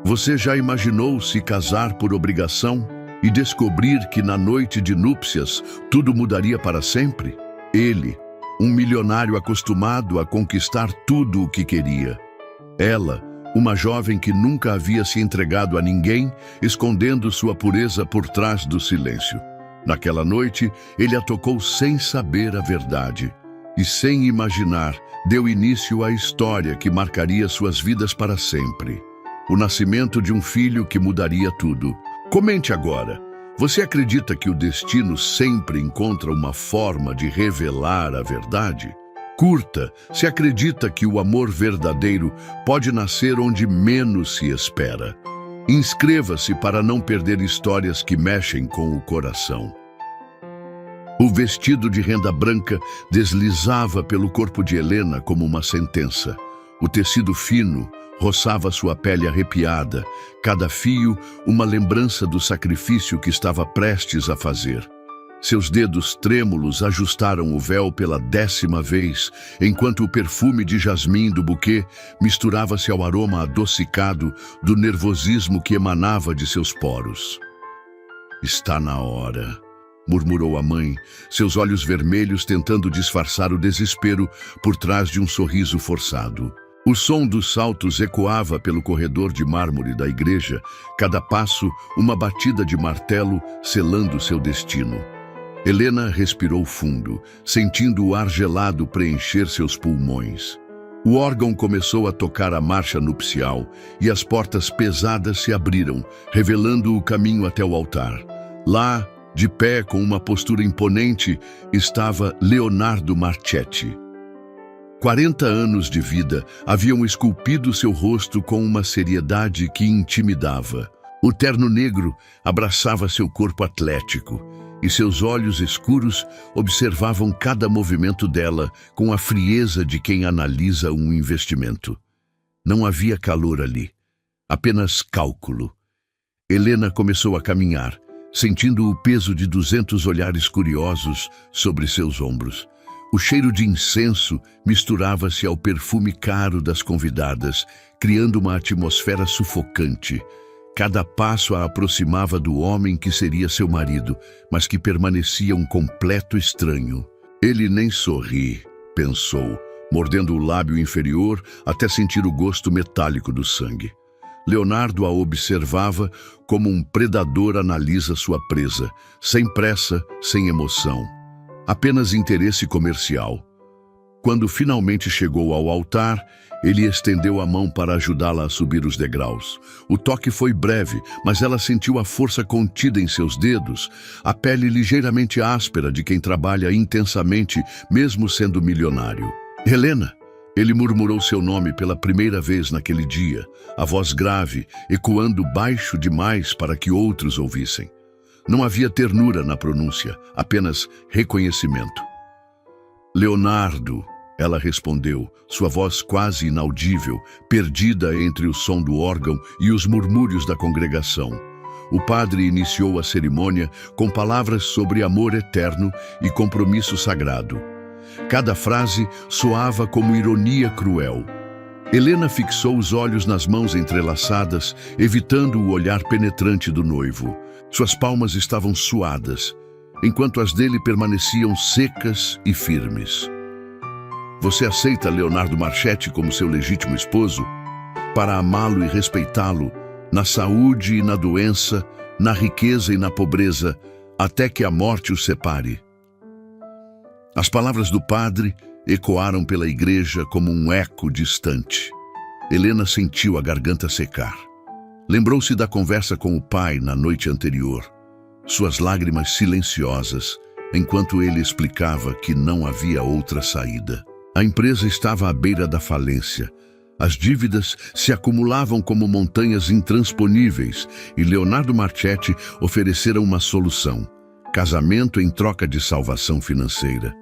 Você já imaginou se casar por obrigação e descobrir que na noite de núpcias tudo mudaria para sempre? Ele, um milionário acostumado a conquistar tudo o que queria. Ela, uma jovem que nunca havia se entregado a ninguém, escondendo sua pureza por trás do silêncio. Naquela noite, ele a tocou sem saber a verdade. E sem imaginar, deu início à história que marcaria suas vidas para sempre. O nascimento de um filho que mudaria tudo. Comente agora. Você acredita que o destino sempre encontra uma forma de revelar a verdade? Curta se acredita que o amor verdadeiro pode nascer onde menos se espera. Inscreva-se para não perder histórias que mexem com o coração. O vestido de renda branca deslizava pelo corpo de Helena como uma sentença. O tecido fino roçava sua pele arrepiada, cada fio uma lembrança do sacrifício que estava prestes a fazer. Seus dedos trêmulos ajustaram o véu pela 10ª vez, enquanto o perfume de jasmim do buquê misturava-se ao aroma adocicado do nervosismo que emanava de seus poros. "Está na hora", murmurou a mãe, seus olhos vermelhos tentando disfarçar o desespero por trás de um sorriso forçado. O som dos saltos ecoava pelo corredor de mármore da igreja, cada passo uma batida de martelo selando seu destino. Helena respirou fundo, sentindo o ar gelado preencher seus pulmões. O órgão começou a tocar a marcha nupcial e as portas pesadas se abriram, revelando o caminho até o altar. Lá, de pé com uma postura imponente, estava Leonardo Marchetti. 40 anos de vida haviam esculpido seu rosto com uma seriedade que intimidava. O terno negro abraçava seu corpo atlético e seus olhos escuros observavam cada movimento dela com a frieza de quem analisa um investimento. Não havia calor ali, apenas cálculo. Helena começou a caminhar, sentindo o peso de 200 olhares curiosos sobre seus ombros. O cheiro de incenso misturava-se ao perfume caro das convidadas, criando uma atmosfera sufocante. Cada passo a aproximava do homem que seria seu marido, mas que permanecia um completo estranho. Ele nem sorri, pensou, mordendo o lábio inferior até sentir o gosto metálico do sangue. Leonardo a observava como um predador analisa sua presa, sem pressa, sem emoção. Apenas interesse comercial. Quando finalmente chegou ao altar, ele estendeu a mão para ajudá-la a subir os degraus. O toque foi breve, mas ela sentiu a força contida em seus dedos, a pele ligeiramente áspera de quem trabalha intensamente, mesmo sendo milionário. "Helena!" Ele murmurou seu nome pela primeira vez naquele dia, a voz grave, ecoando baixo demais para que outros ouvissem. Não havia ternura na pronúncia, apenas reconhecimento. "Leonardo", ela respondeu, sua voz quase inaudível, perdida entre o som do órgão e os murmúrios da congregação. O padre iniciou a cerimônia com palavras sobre amor eterno e compromisso sagrado. Cada frase soava como ironia cruel. Helena fixou os olhos nas mãos entrelaçadas, evitando o olhar penetrante do noivo. Suas palmas estavam suadas, enquanto as dele permaneciam secas e firmes. "Você aceita Leonardo Marchetti como seu legítimo esposo? Para amá-lo e respeitá-lo, na saúde e na doença, na riqueza e na pobreza, até que a morte os separe." As palavras do padre ecoaram pela igreja como um eco distante. Helena sentiu a garganta secar. Lembrou-se da conversa com o pai na noite anterior, suas lágrimas silenciosas, enquanto ele explicava que não havia outra saída. A empresa estava à beira da falência. As dívidas se acumulavam como montanhas intransponíveis e Leonardo Marchetti oferecera uma solução: casamento em troca de salvação financeira.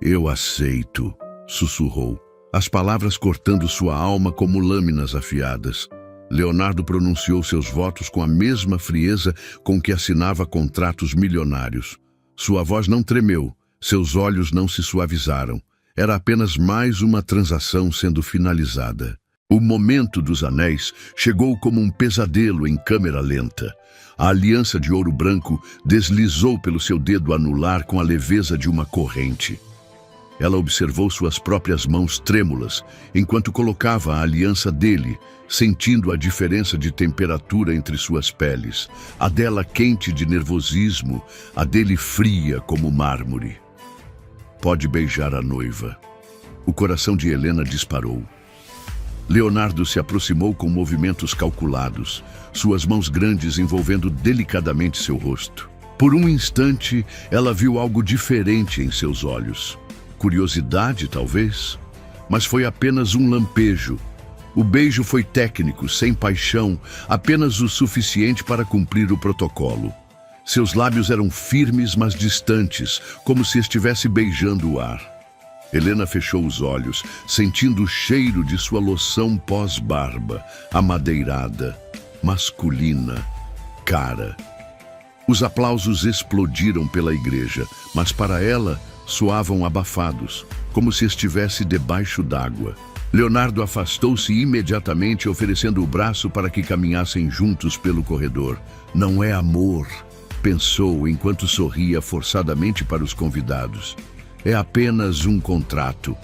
"Eu aceito", sussurrou, as palavras cortando sua alma como lâminas afiadas. Leonardo pronunciou seus votos com a mesma frieza com que assinava contratos milionários. Sua voz não tremeu, seus olhos não se suavizaram. Era apenas mais uma transação sendo finalizada. O momento dos anéis chegou como um pesadelo em câmera lenta. A aliança de ouro branco deslizou pelo seu dedo anular com a leveza de uma corrente. Ela observou suas próprias mãos trêmulas, enquanto colocava a aliança dele, sentindo a diferença de temperatura entre suas peles, a dela quente de nervosismo, a dele fria como mármore. Pode beijar a noiva. O coração de Helena disparou. Leonardo se aproximou com movimentos calculados, suas mãos grandes envolvendo delicadamente seu rosto. Por um instante, ela viu algo diferente em seus olhos. Curiosidade, talvez? Mas foi apenas um lampejo. O beijo foi técnico, sem paixão, apenas o suficiente para cumprir o protocolo. Seus lábios eram firmes, mas distantes, como se estivesse beijando o ar. Helena fechou os olhos, sentindo o cheiro de sua loção pós-barba, amadeirada, masculina, cara. Os aplausos explodiram pela igreja, mas para ela soavam abafados, como se estivesse debaixo d'água. Leonardo afastou-se imediatamente, oferecendo o braço para que caminhassem juntos pelo corredor. Não é amor, pensou enquanto sorria forçadamente para os convidados. É apenas um contrato.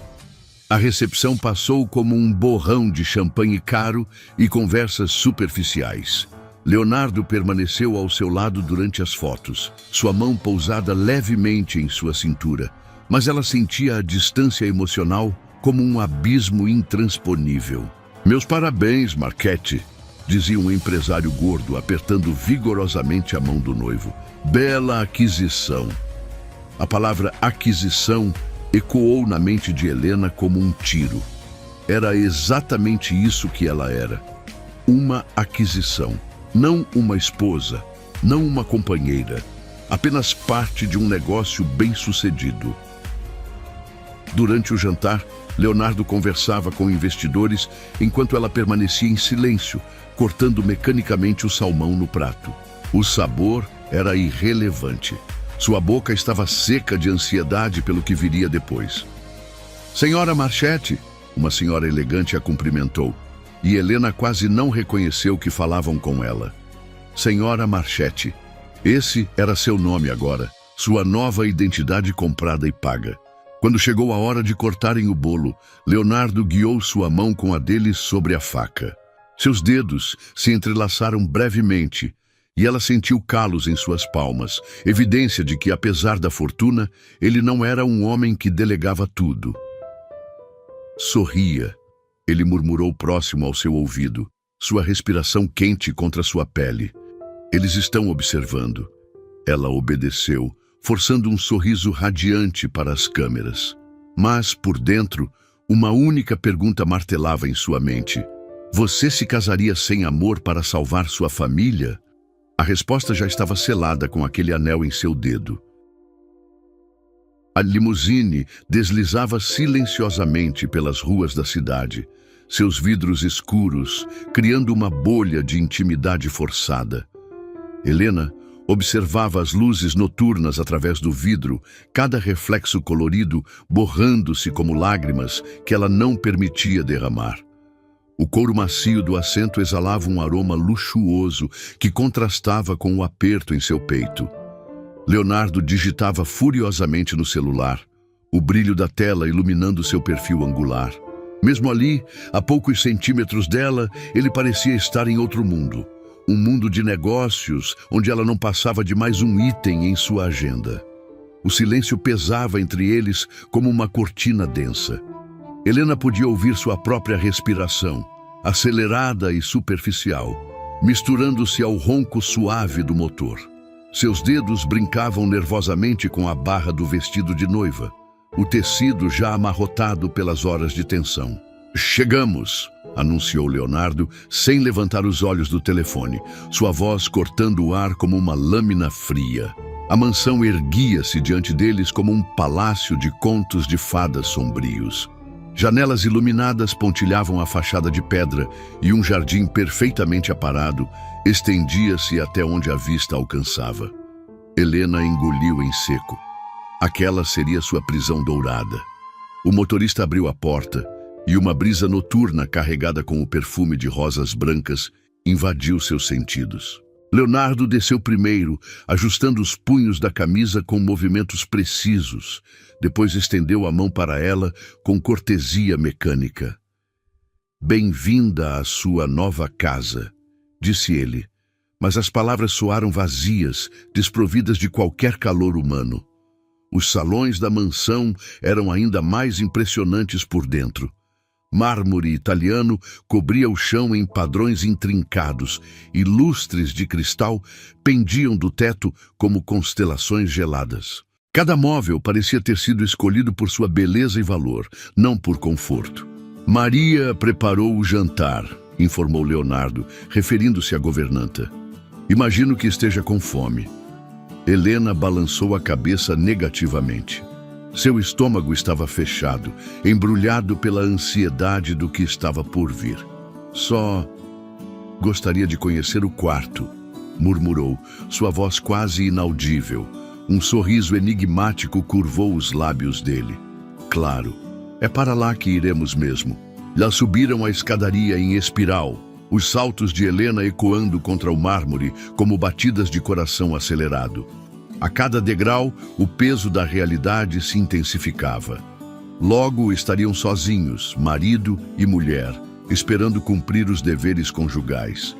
A recepção passou como um borrão de champanhe caro e conversas superficiais. Leonardo permaneceu ao seu lado durante as fotos, sua mão pousada levemente em sua cintura, mas ela sentia a distância emocional como um abismo intransponível. Meus parabéns, Marchetti, dizia um empresário gordo, apertando vigorosamente a mão do noivo. Bela aquisição. A palavra aquisição ecoou na mente de Helena como um tiro. Era exatamente isso que ela era. Uma aquisição. Não uma esposa, não uma companheira. Apenas parte de um negócio bem-sucedido. Durante o jantar, Leonardo conversava com investidores enquanto ela permanecia em silêncio, cortando mecanicamente o salmão no prato. O sabor era irrelevante. Sua boca estava seca de ansiedade pelo que viria depois. Senhora Marchetti, uma senhora elegante a cumprimentou, e Helena quase não reconheceu que falavam com ela. Senhora Marchetti. Esse era seu nome agora, sua nova identidade comprada e paga. Quando chegou a hora de cortarem o bolo, Leonardo guiou sua mão com a dele sobre a faca. Seus dedos se entrelaçaram brevemente, e ela sentiu calos em suas palmas, evidência de que, apesar da fortuna, ele não era um homem que delegava tudo. Sorria, ele murmurou próximo ao seu ouvido, sua respiração quente contra sua pele. Eles estão observando. Ela obedeceu, forçando um sorriso radiante para as câmeras. Mas, por dentro, uma única pergunta martelava em sua mente. Você se casaria sem amor para salvar sua família? A resposta já estava selada com aquele anel em seu dedo. A limusine deslizava silenciosamente pelas ruas da cidade, seus vidros escuros, criando uma bolha de intimidade forçada. Helena observava as luzes noturnas através do vidro, cada reflexo colorido borrando-se como lágrimas que ela não permitia derramar. O couro macio do assento exalava um aroma luxuoso que contrastava com o aperto em seu peito. Leonardo digitava furiosamente no celular, o brilho da tela iluminando seu perfil angular. Mesmo ali, a poucos centímetros dela, ele parecia estar em outro mundo. Um mundo de negócios, onde ela não passava de mais um item em sua agenda. O silêncio pesava entre eles como uma cortina densa. Helena podia ouvir sua própria respiração, acelerada e superficial, misturando-se ao ronco suave do motor. Seus dedos brincavam nervosamente com a barra do vestido de noiva, o tecido já amarrotado pelas horas de tensão. Chegamos, anunciou Leonardo, sem levantar os olhos do telefone, sua voz cortando o ar como uma lâmina fria. A mansão erguia-se diante deles como um palácio de contos de fadas sombrios. Janelas iluminadas pontilhavam a fachada de pedra e um jardim perfeitamente aparado estendia-se até onde a vista alcançava. Helena engoliu em seco. Aquela seria sua prisão dourada. O motorista abriu a porta e uma brisa noturna carregada com o perfume de rosas brancas invadiu seus sentidos. Leonardo desceu primeiro, ajustando os punhos da camisa com movimentos precisos. Depois estendeu a mão para ela com cortesia mecânica. "Bem-vinda à sua nova casa", disse ele, mas as palavras soaram vazias, desprovidas de qualquer calor humano. Os salões da mansão eram ainda mais impressionantes por dentro. Mármore italiano cobria o chão em padrões intrincados e lustres de cristal pendiam do teto como constelações geladas. Cada móvel parecia ter sido escolhido por sua beleza e valor, não por conforto. "Maria preparou o jantar", informou Leonardo, referindo-se à governanta. "Imagino que esteja com fome." Helena balançou a cabeça negativamente. Seu estômago estava fechado, embrulhado pela ansiedade do que estava por vir. "Só gostaria de conhecer o quarto", murmurou, sua voz quase inaudível. Um sorriso enigmático curvou os lábios dele. "Claro, é para lá que iremos mesmo." Já subiram a escadaria em espiral, os saltos de Helena ecoando contra o mármore como batidas de coração acelerado. A cada degrau, o peso da realidade se intensificava. Logo estariam sozinhos, marido e mulher, esperando cumprir os deveres conjugais.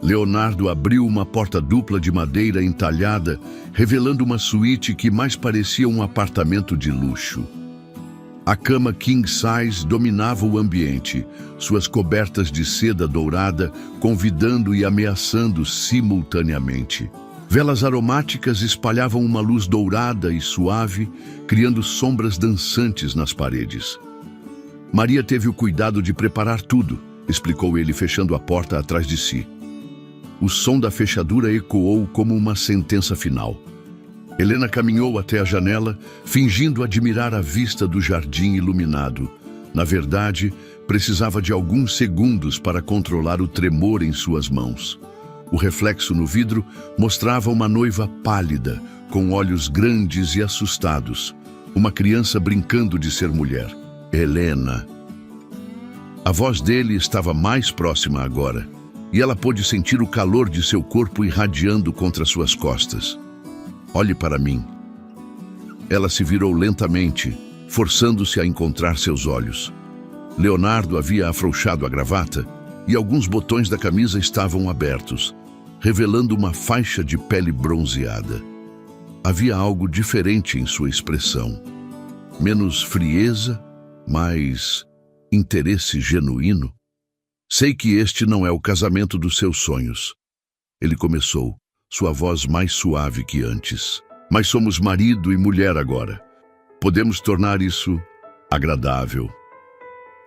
Leonardo abriu uma porta dupla de madeira entalhada, revelando uma suíte que mais parecia um apartamento de luxo. A cama king size dominava o ambiente, suas cobertas de seda dourada convidando e ameaçando simultaneamente. Velas aromáticas espalhavam uma luz dourada e suave, criando sombras dançantes nas paredes. "Maria teve o cuidado de preparar tudo", explicou ele, fechando a porta atrás de si. O som da fechadura ecoou como uma sentença final. Helena caminhou até a janela, fingindo admirar a vista do jardim iluminado. Na verdade, precisava de alguns segundos para controlar o tremor em suas mãos. O reflexo no vidro mostrava uma noiva pálida, com olhos grandes e assustados. Uma criança brincando de ser mulher. Helena. A voz dele estava mais próxima agora, e ela pôde sentir o calor de seu corpo irradiando contra suas costas. "Olhe para mim." Ela se virou lentamente, forçando-se a encontrar seus olhos. Leonardo havia afrouxado a gravata e alguns botões da camisa estavam abertos, revelando uma faixa de pele bronzeada. Havia algo diferente em sua expressão. Menos frieza, mais interesse genuíno. "Sei que este não é o casamento dos seus sonhos", ele começou, sua voz mais suave que antes. "Mas somos marido e mulher agora. Podemos tornar isso agradável."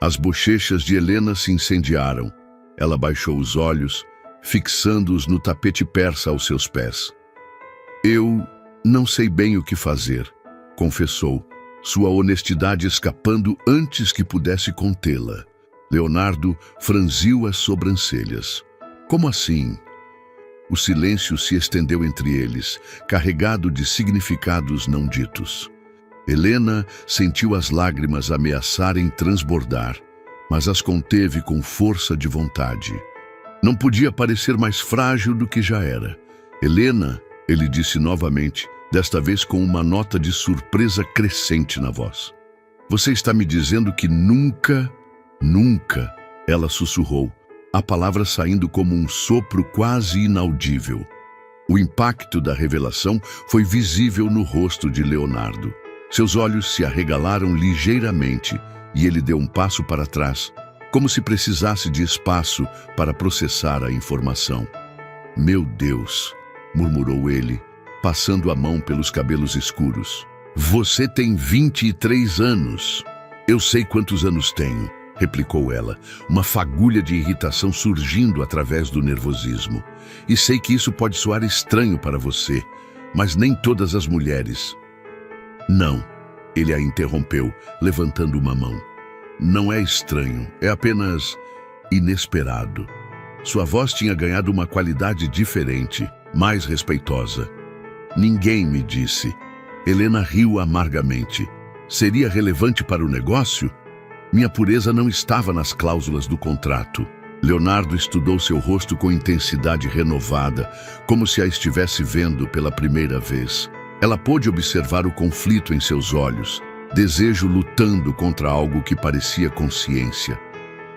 As bochechas de Helena se incendiaram. Ela baixou os olhos, fixando-os no tapete persa aos seus pés. "Eu não sei bem o que fazer", confessou, sua honestidade escapando antes que pudesse contê-la. Leonardo franziu as sobrancelhas. "Como assim?" O silêncio se estendeu entre eles, carregado de significados não ditos. Helena sentiu as lágrimas ameaçarem transbordar, mas as conteve com força de vontade. Não podia parecer mais frágil do que já era. "Helena", ele disse novamente, desta vez com uma nota de surpresa crescente na voz. "Você está me dizendo que nunca, nunca", ela sussurrou, a palavra saindo como um sopro quase inaudível. O impacto da revelação foi visível no rosto de Leonardo. Seus olhos se arregalaram ligeiramente e ele deu um passo para trás, como se precisasse de espaço para processar a informação. "Meu Deus", murmurou ele, passando a mão pelos cabelos escuros. "Você tem 23 anos. Eu sei quantos anos tenho", replicou ela, uma fagulha de irritação surgindo através do nervosismo. "E sei que isso pode soar estranho para você, mas nem todas as mulheres." "Não", ele a interrompeu, levantando uma mão. "Não é estranho, é apenas inesperado." Sua voz tinha ganhado uma qualidade diferente, mais respeitosa. "Ninguém me disse." Helena riu amargamente. "Seria relevante para o negócio?" Minha pureza não estava nas cláusulas do contrato. Leonardo estudou seu rosto com intensidade renovada, como se a estivesse vendo pela primeira vez. Ela pôde observar o conflito em seus olhos, desejo lutando contra algo que parecia consciência.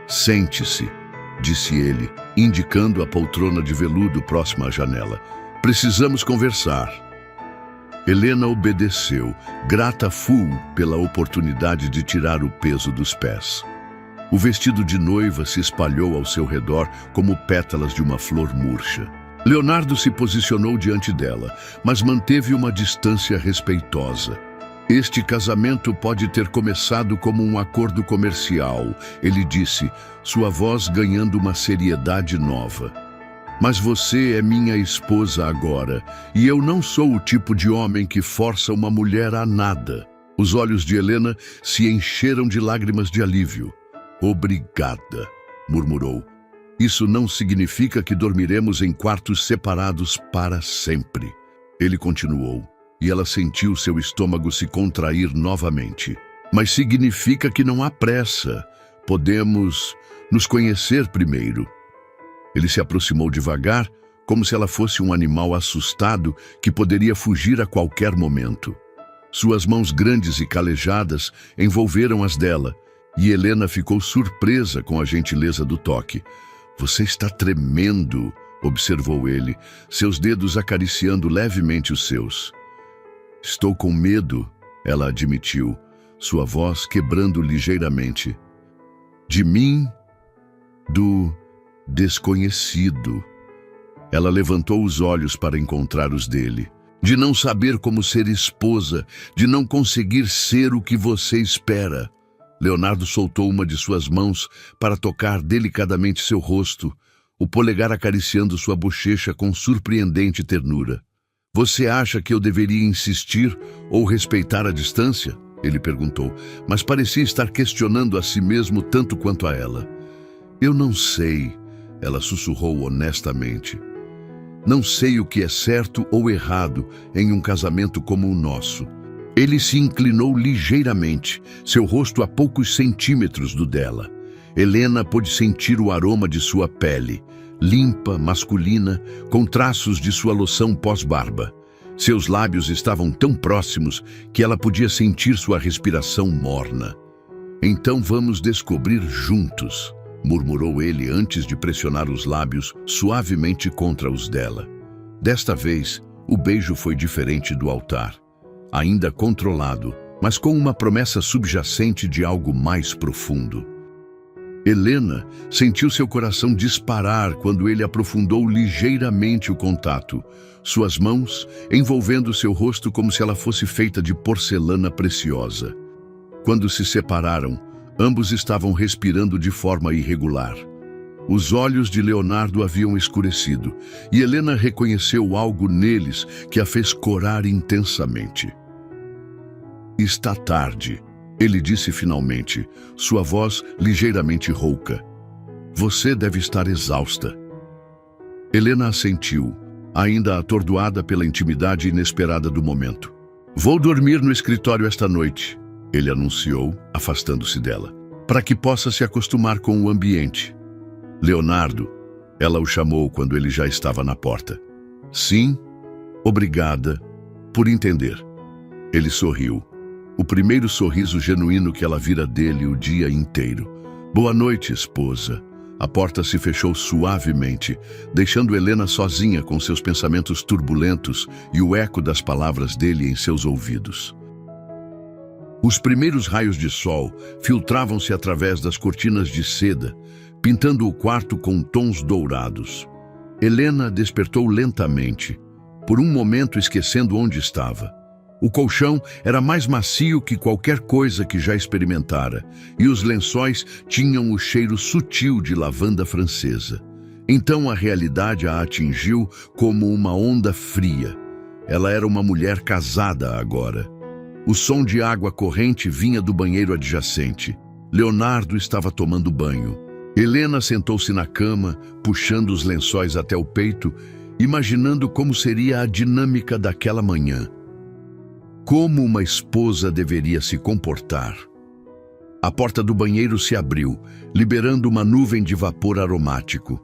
Sente-se, disse ele, indicando a poltrona de veludo próxima à janela. Precisamos conversar. Helena obedeceu, grata full pela oportunidade de tirar o peso dos pés. O vestido de noiva se espalhou ao seu redor como pétalas de uma flor murcha. Leonardo se posicionou diante dela, mas manteve uma distância respeitosa. Este casamento pode ter começado como um acordo comercial, ele disse, sua voz ganhando uma seriedade nova. Mas você é minha esposa agora, e eu não sou o tipo de homem que força uma mulher a nada. Os olhos de Helena se encheram de lágrimas de alívio. Obrigada, murmurou. Isso não significa que dormiremos em quartos separados para sempre. Ele continuou, e ela sentiu seu estômago se contrair novamente. Mas significa que não há pressa. Podemos nos conhecer primeiro. Ele se aproximou devagar, como se ela fosse um animal assustado que poderia fugir a qualquer momento. Suas mãos grandes e calejadas envolveram as dela, e Helena ficou surpresa com a gentileza do toque. Você está tremendo, observou ele, seus dedos acariciando levemente os seus. Estou com medo, ela admitiu, sua voz quebrando ligeiramente. De mim? Do desconhecido. Ela levantou os olhos para encontrar os dele. De não saber como ser esposa, de não conseguir ser o que você espera. Leonardo soltou uma de suas mãos para tocar delicadamente seu rosto, o polegar acariciando sua bochecha com surpreendente ternura. Você acha que eu deveria insistir ou respeitar a distância? Ele perguntou, mas parecia estar questionando a si mesmo tanto quanto a ela. Eu não sei, ela sussurrou honestamente. Não sei o que é certo ou errado em um casamento como o nosso. Ele se inclinou ligeiramente, seu rosto a poucos centímetros do dela. Helena pôde sentir o aroma de sua pele, limpa, masculina, com traços de sua loção pós-barba. Seus lábios estavam tão próximos que ela podia sentir sua respiração morna. Então vamos descobrir juntos, murmurou ele antes de pressionar os lábios suavemente contra os dela. Desta vez, o beijo foi diferente do altar. Ainda controlado, mas com uma promessa subjacente de algo mais profundo. Helena sentiu seu coração disparar quando ele aprofundou ligeiramente o contato, suas mãos envolvendo seu rosto como se ela fosse feita de porcelana preciosa. Quando se separaram, ambos estavam respirando de forma irregular. Os olhos de Leonardo haviam escurecido, e Helena reconheceu algo neles que a fez corar intensamente. Está tarde, ele disse finalmente, sua voz ligeiramente rouca. Você deve estar exausta. Helena assentiu, ainda atordoada pela intimidade inesperada do momento. Vou dormir no escritório esta noite, ele anunciou, afastando-se dela, para que possa se acostumar com o ambiente. Leonardo, ela o chamou quando ele já estava na porta. Sim, obrigada por entender. Ele sorriu. O primeiro sorriso genuíno que ela vira dele o dia inteiro. Boa noite, esposa. A porta se fechou suavemente, deixando Helena sozinha com seus pensamentos turbulentos e o eco das palavras dele em seus ouvidos. Os primeiros raios de sol filtravam-se através das cortinas de seda, pintando o quarto com tons dourados. Helena despertou lentamente, por um momento esquecendo onde estava. O colchão era mais macio que qualquer coisa que já experimentara, e os lençóis tinham o cheiro sutil de lavanda francesa. Então a realidade a atingiu como uma onda fria. Ela era uma mulher casada agora. O som de água corrente vinha do banheiro adjacente. Leonardo estava tomando banho. Helena sentou-se na cama, puxando os lençóis até o peito, imaginando como seria a dinâmica daquela manhã. Como uma esposa deveria se comportar. A porta do banheiro se abriu, liberando uma nuvem de vapor aromático.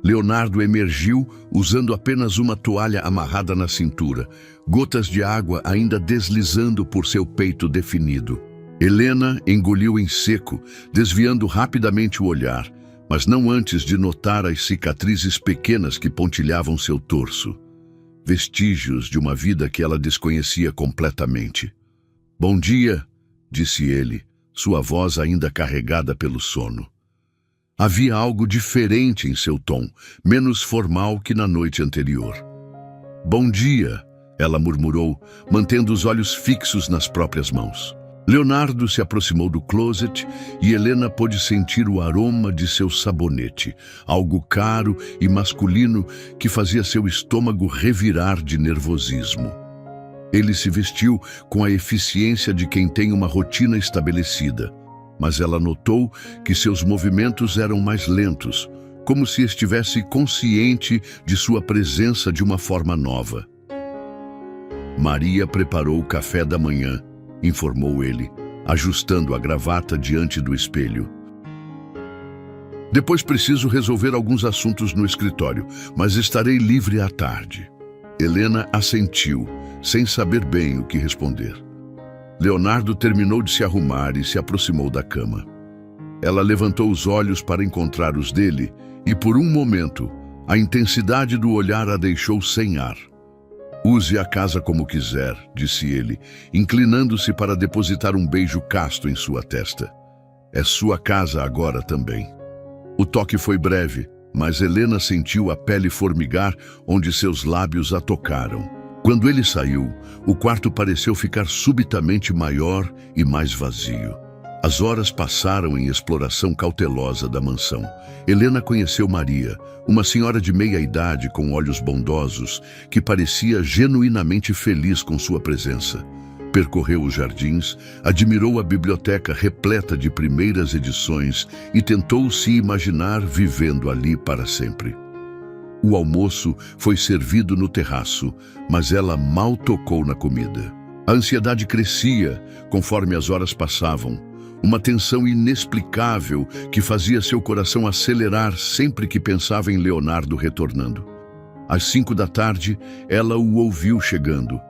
Leonardo emergiu usando apenas uma toalha amarrada na cintura, gotas de água ainda deslizando por seu peito definido. Helena engoliu em seco, desviando rapidamente o olhar, mas não antes de notar as cicatrizes pequenas que pontilhavam seu torso. Vestígios de uma vida que ela desconhecia completamente. "Bom dia", disse ele, sua voz ainda carregada pelo sono. Havia algo diferente em seu tom, menos formal que na noite anterior. "Bom dia", ela murmurou, mantendo os olhos fixos nas próprias mãos. Leonardo se aproximou do closet e Helena pôde sentir o aroma de seu sabonete, algo caro e masculino que fazia seu estômago revirar de nervosismo. Ele se vestiu com a eficiência de quem tem uma rotina estabelecida, mas ela notou que seus movimentos eram mais lentos, como se estivesse consciente de sua presença de uma forma nova. "Maria preparou o café da manhã", informou ele, ajustando a gravata diante do espelho. "Depois preciso resolver alguns assuntos no escritório, mas estarei livre à tarde." Helena assentiu, sem saber bem o que responder. Leonardo terminou de se arrumar e se aproximou da cama. Ela levantou os olhos para encontrar os dele e, por um momento, a intensidade do olhar a deixou sem ar. "Use a casa como quiser", disse ele, inclinando-se para depositar um beijo casto em sua testa. "É sua casa agora também." O toque foi breve, mas Helena sentiu a pele formigar onde seus lábios a tocaram. Quando ele saiu, o quarto pareceu ficar subitamente maior e mais vazio. As horas passaram em exploração cautelosa da mansão. Helena conheceu Maria, uma senhora de meia-idade com olhos bondosos, que parecia genuinamente feliz com sua presença. Percorreu os jardins, admirou a biblioteca repleta de primeiras edições e tentou se imaginar vivendo ali para sempre. O almoço foi servido no terraço, mas ela mal tocou na comida. A ansiedade crescia conforme as horas passavam, uma tensão inexplicável que fazia seu coração acelerar sempre que pensava em Leonardo retornando. Às 5 da tarde, ela o ouviu chegando.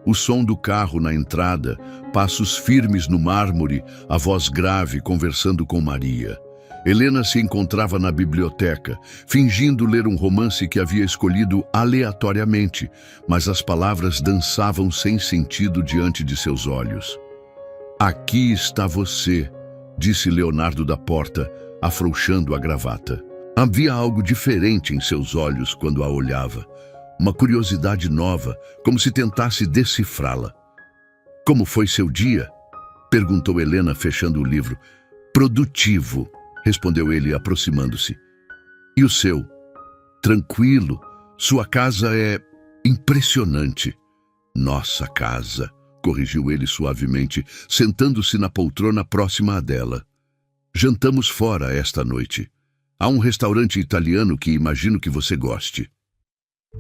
O som do carro na entrada, passos firmes no mármore, a voz grave conversando com Maria. Helena se encontrava na biblioteca, fingindo ler um romance que havia escolhido aleatoriamente, mas as palavras dançavam sem sentido diante de seus olhos. "Aqui está você", disse Leonardo da porta, afrouxando a gravata. Havia algo diferente em seus olhos quando a olhava, uma curiosidade nova, como se tentasse decifrá-la. "Como foi seu dia?", perguntou Helena, fechando o livro. "Produtivo", respondeu ele, aproximando-se. "E o seu?" "Tranquilo. Sua casa é impressionante." "Nossa casa", corrigiu ele suavemente, sentando-se na poltrona próxima à dela. "Jantamos fora esta noite. Há um restaurante italiano que imagino que você goste."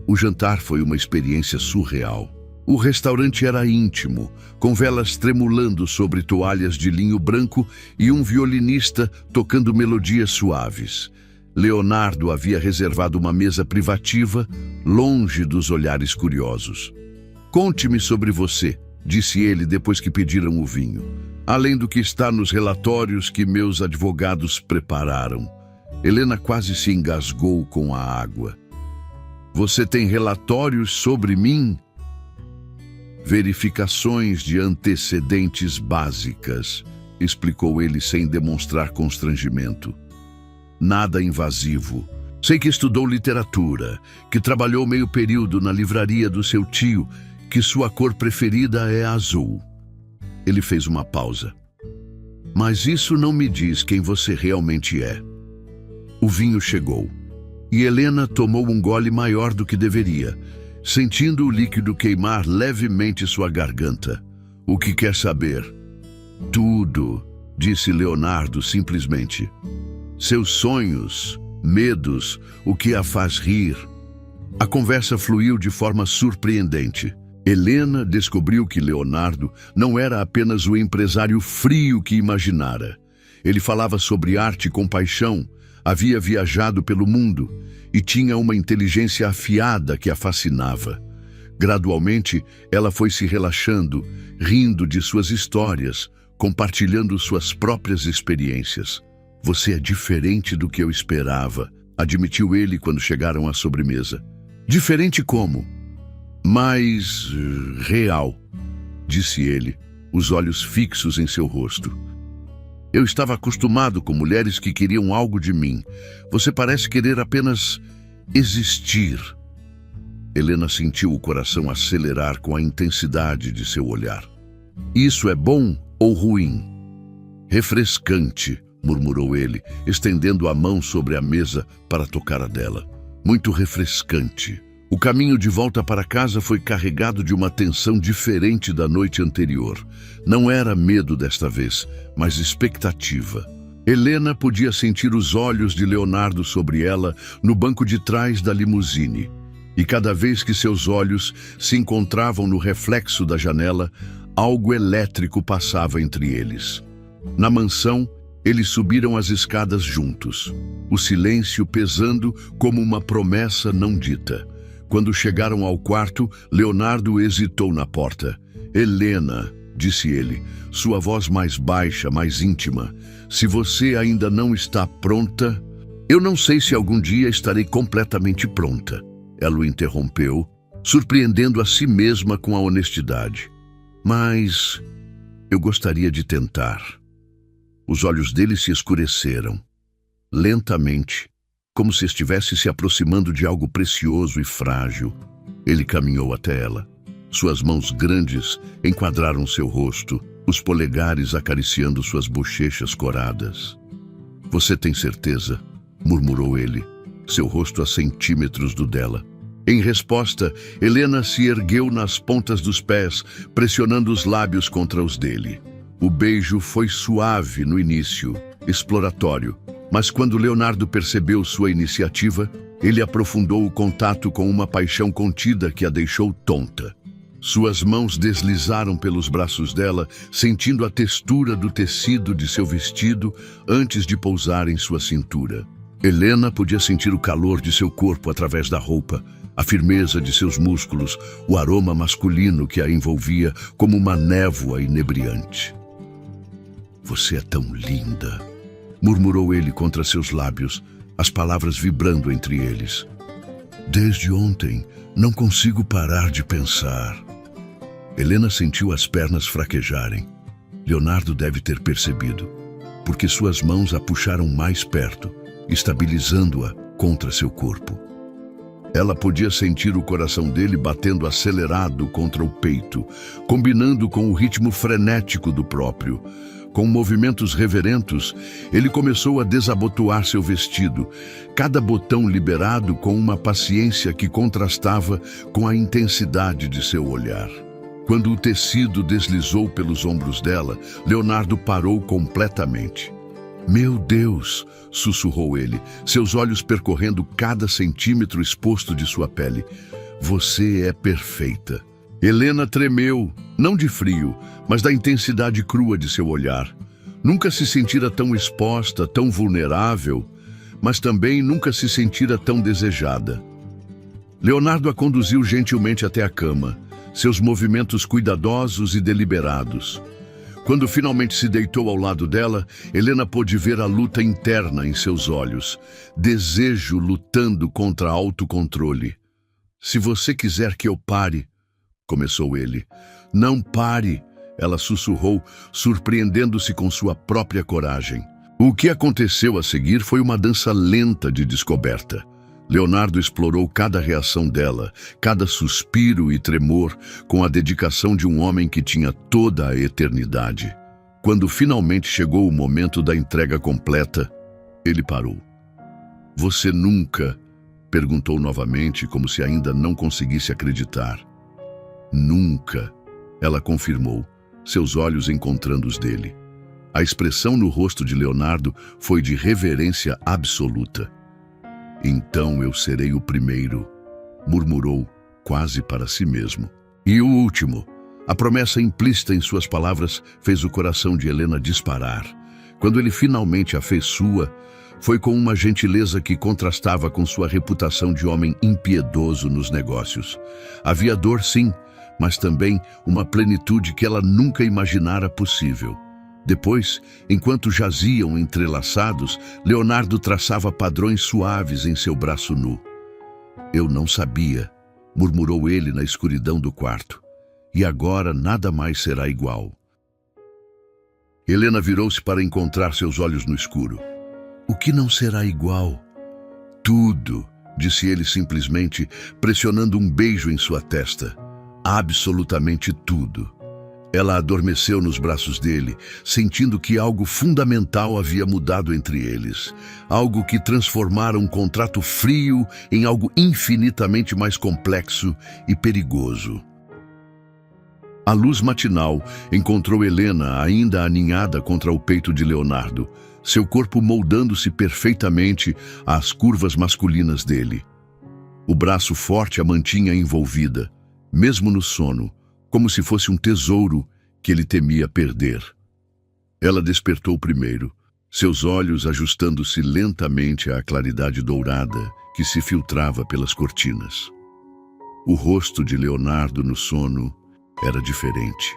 O jantar foi uma experiência surreal. O restaurante era íntimo, com velas tremulando sobre toalhas de linho branco e um violinista tocando melodias suaves. Leonardo havia reservado uma mesa privativa, longe dos olhares curiosos. "Conte-me sobre você", disse ele depois que pediram o vinho. "Além do que está nos relatórios que meus advogados prepararam." Helena quase se engasgou com a água. "Você tem relatórios sobre mim?" "Verificações de antecedentes básicas", explicou ele sem demonstrar constrangimento. "Nada invasivo. Sei que estudou literatura, que trabalhou meio período na livraria do seu tio, que sua cor preferida é azul." Ele fez uma pausa. "Mas isso não me diz quem você realmente é." O vinho chegou, e Helena tomou um gole maior do que deveria, sentindo o líquido queimar levemente sua garganta. "O que quer saber?" "Tudo", disse Leonardo simplesmente. "Seus sonhos, medos, o que a faz rir." A conversa fluiu de forma surpreendente. Helena descobriu que Leonardo não era apenas o empresário frio que imaginara. Ele falava sobre arte com paixão, havia viajado pelo mundo e tinha uma inteligência afiada que a fascinava. Gradualmente, ela foi se relaxando, rindo de suas histórias, compartilhando suas próprias experiências. "Você é diferente do que eu esperava", admitiu ele quando chegaram à sobremesa. "Diferente como?" "Mais real", disse ele, os olhos fixos em seu rosto. "Eu estava acostumado com mulheres que queriam algo de mim. Você parece querer apenas existir." Helena sentiu o coração acelerar com a intensidade de seu olhar. "Isso é bom ou ruim?" "Refrescante", murmurou ele, estendendo a mão sobre a mesa para tocar a dela. "Muito refrescante." O caminho de volta para casa foi carregado de uma tensão diferente da noite anterior. Não era medo desta vez, mas expectativa. Helena podia sentir os olhos de Leonardo sobre ela no banco de trás da limusine. E cada vez que seus olhos se encontravam no reflexo da janela, algo elétrico passava entre eles. Na mansão, eles subiram as escadas juntos, o silêncio pesando como uma promessa não dita. Quando chegaram ao quarto, Leonardo hesitou na porta. "Helena", disse ele, sua voz mais baixa, mais íntima, "se você ainda não está pronta..." "Eu não sei se algum dia estarei completamente pronta", ela o interrompeu, surpreendendo a si mesma com a honestidade. "Mas eu gostaria de tentar." Os olhos dele se escureceram. Lentamente, como se estivesse se aproximando de algo precioso e frágil, ele caminhou até ela. Suas mãos grandes enquadraram seu rosto, os polegares acariciando suas bochechas coradas. "Você tem certeza?", murmurou ele, seu rosto a centímetros do dela. Em resposta, Helena se ergueu nas pontas dos pés, pressionando os lábios contra os dele. O beijo foi suave no início, exploratório, mas quando Leonardo percebeu sua iniciativa, ele aprofundou o contato com uma paixão contida que a deixou tonta. Suas mãos deslizaram pelos braços dela, sentindo a textura do tecido de seu vestido antes de pousar em sua cintura. Helena podia sentir o calor de seu corpo através da roupa, a firmeza de seus músculos, o aroma masculino que a envolvia como uma névoa inebriante. "Você é tão linda", murmurou ele contra seus lábios, as palavras vibrando entre eles. "Desde ontem, não consigo parar de pensar." Helena sentiu as pernas fraquejarem. Leonardo deve ter percebido, porque suas mãos a puxaram mais perto, estabilizando-a contra seu corpo. Ela podia sentir o coração dele batendo acelerado contra o peito, combinando com o ritmo frenético do próprio. Com movimentos reverentos, ele começou a desabotoar seu vestido, cada botão liberado com uma paciência que contrastava com a intensidade de seu olhar. Quando o tecido deslizou pelos ombros dela, Leonardo parou completamente. "Meu Deus!", sussurrou ele, seus olhos percorrendo cada centímetro exposto de sua pele. "Você é perfeita." Helena tremeu, não de frio, mas da intensidade crua de seu olhar. Nunca se sentira tão exposta, tão vulnerável, mas também nunca se sentira tão desejada. Leonardo a conduziu gentilmente até a cama, seus movimentos cuidadosos e deliberados. Quando finalmente se deitou ao lado dela, Helena pôde ver a luta interna em seus olhos, desejo lutando contra autocontrole. "Se você quiser que eu pare", começou ele. "Não pare", ela sussurrou, surpreendendo-se com sua própria coragem. O que aconteceu a seguir foi uma dança lenta de descoberta. Leonardo explorou cada reação dela, cada suspiro e tremor, com a dedicação de um homem que tinha toda a eternidade. Quando finalmente chegou o momento da entrega completa, ele parou. "Você nunca?", perguntou novamente, como se ainda não conseguisse acreditar. "Nunca", ela confirmou, seus olhos encontrando os dele. A expressão no rosto de Leonardo foi de reverência absoluta. "Então eu serei o primeiro", murmurou, quase para si mesmo. E o último, a promessa implícita em suas palavras fez o coração de Helena disparar. Quando ele finalmente a fez sua, foi com uma gentileza que contrastava com sua reputação de homem impiedoso nos negócios. Havia dor, sim, mas também uma plenitude que ela nunca imaginara possível. Depois, enquanto jaziam entrelaçados, Leonardo traçava padrões suaves em seu braço nu. Eu não sabia, murmurou ele na escuridão do quarto. E agora nada mais será igual. Helena virou-se para encontrar seus olhos no escuro. O que não será igual? Tudo, disse ele simplesmente, pressionando um beijo em sua testa. Absolutamente tudo. Ela adormeceu nos braços dele, sentindo que algo fundamental havia mudado entre eles. Algo que transformara um contrato frio em algo infinitamente mais complexo e perigoso. A luz matinal encontrou Helena ainda aninhada contra o peito de Leonardo, seu corpo moldando-se perfeitamente às curvas masculinas dele. O braço forte a mantinha envolvida, mesmo no sono, como se fosse um tesouro que ele temia perder. Ela despertou primeiro, seus olhos ajustando-se lentamente à claridade dourada que se filtrava pelas cortinas. O rosto de Leonardo no sono era diferente.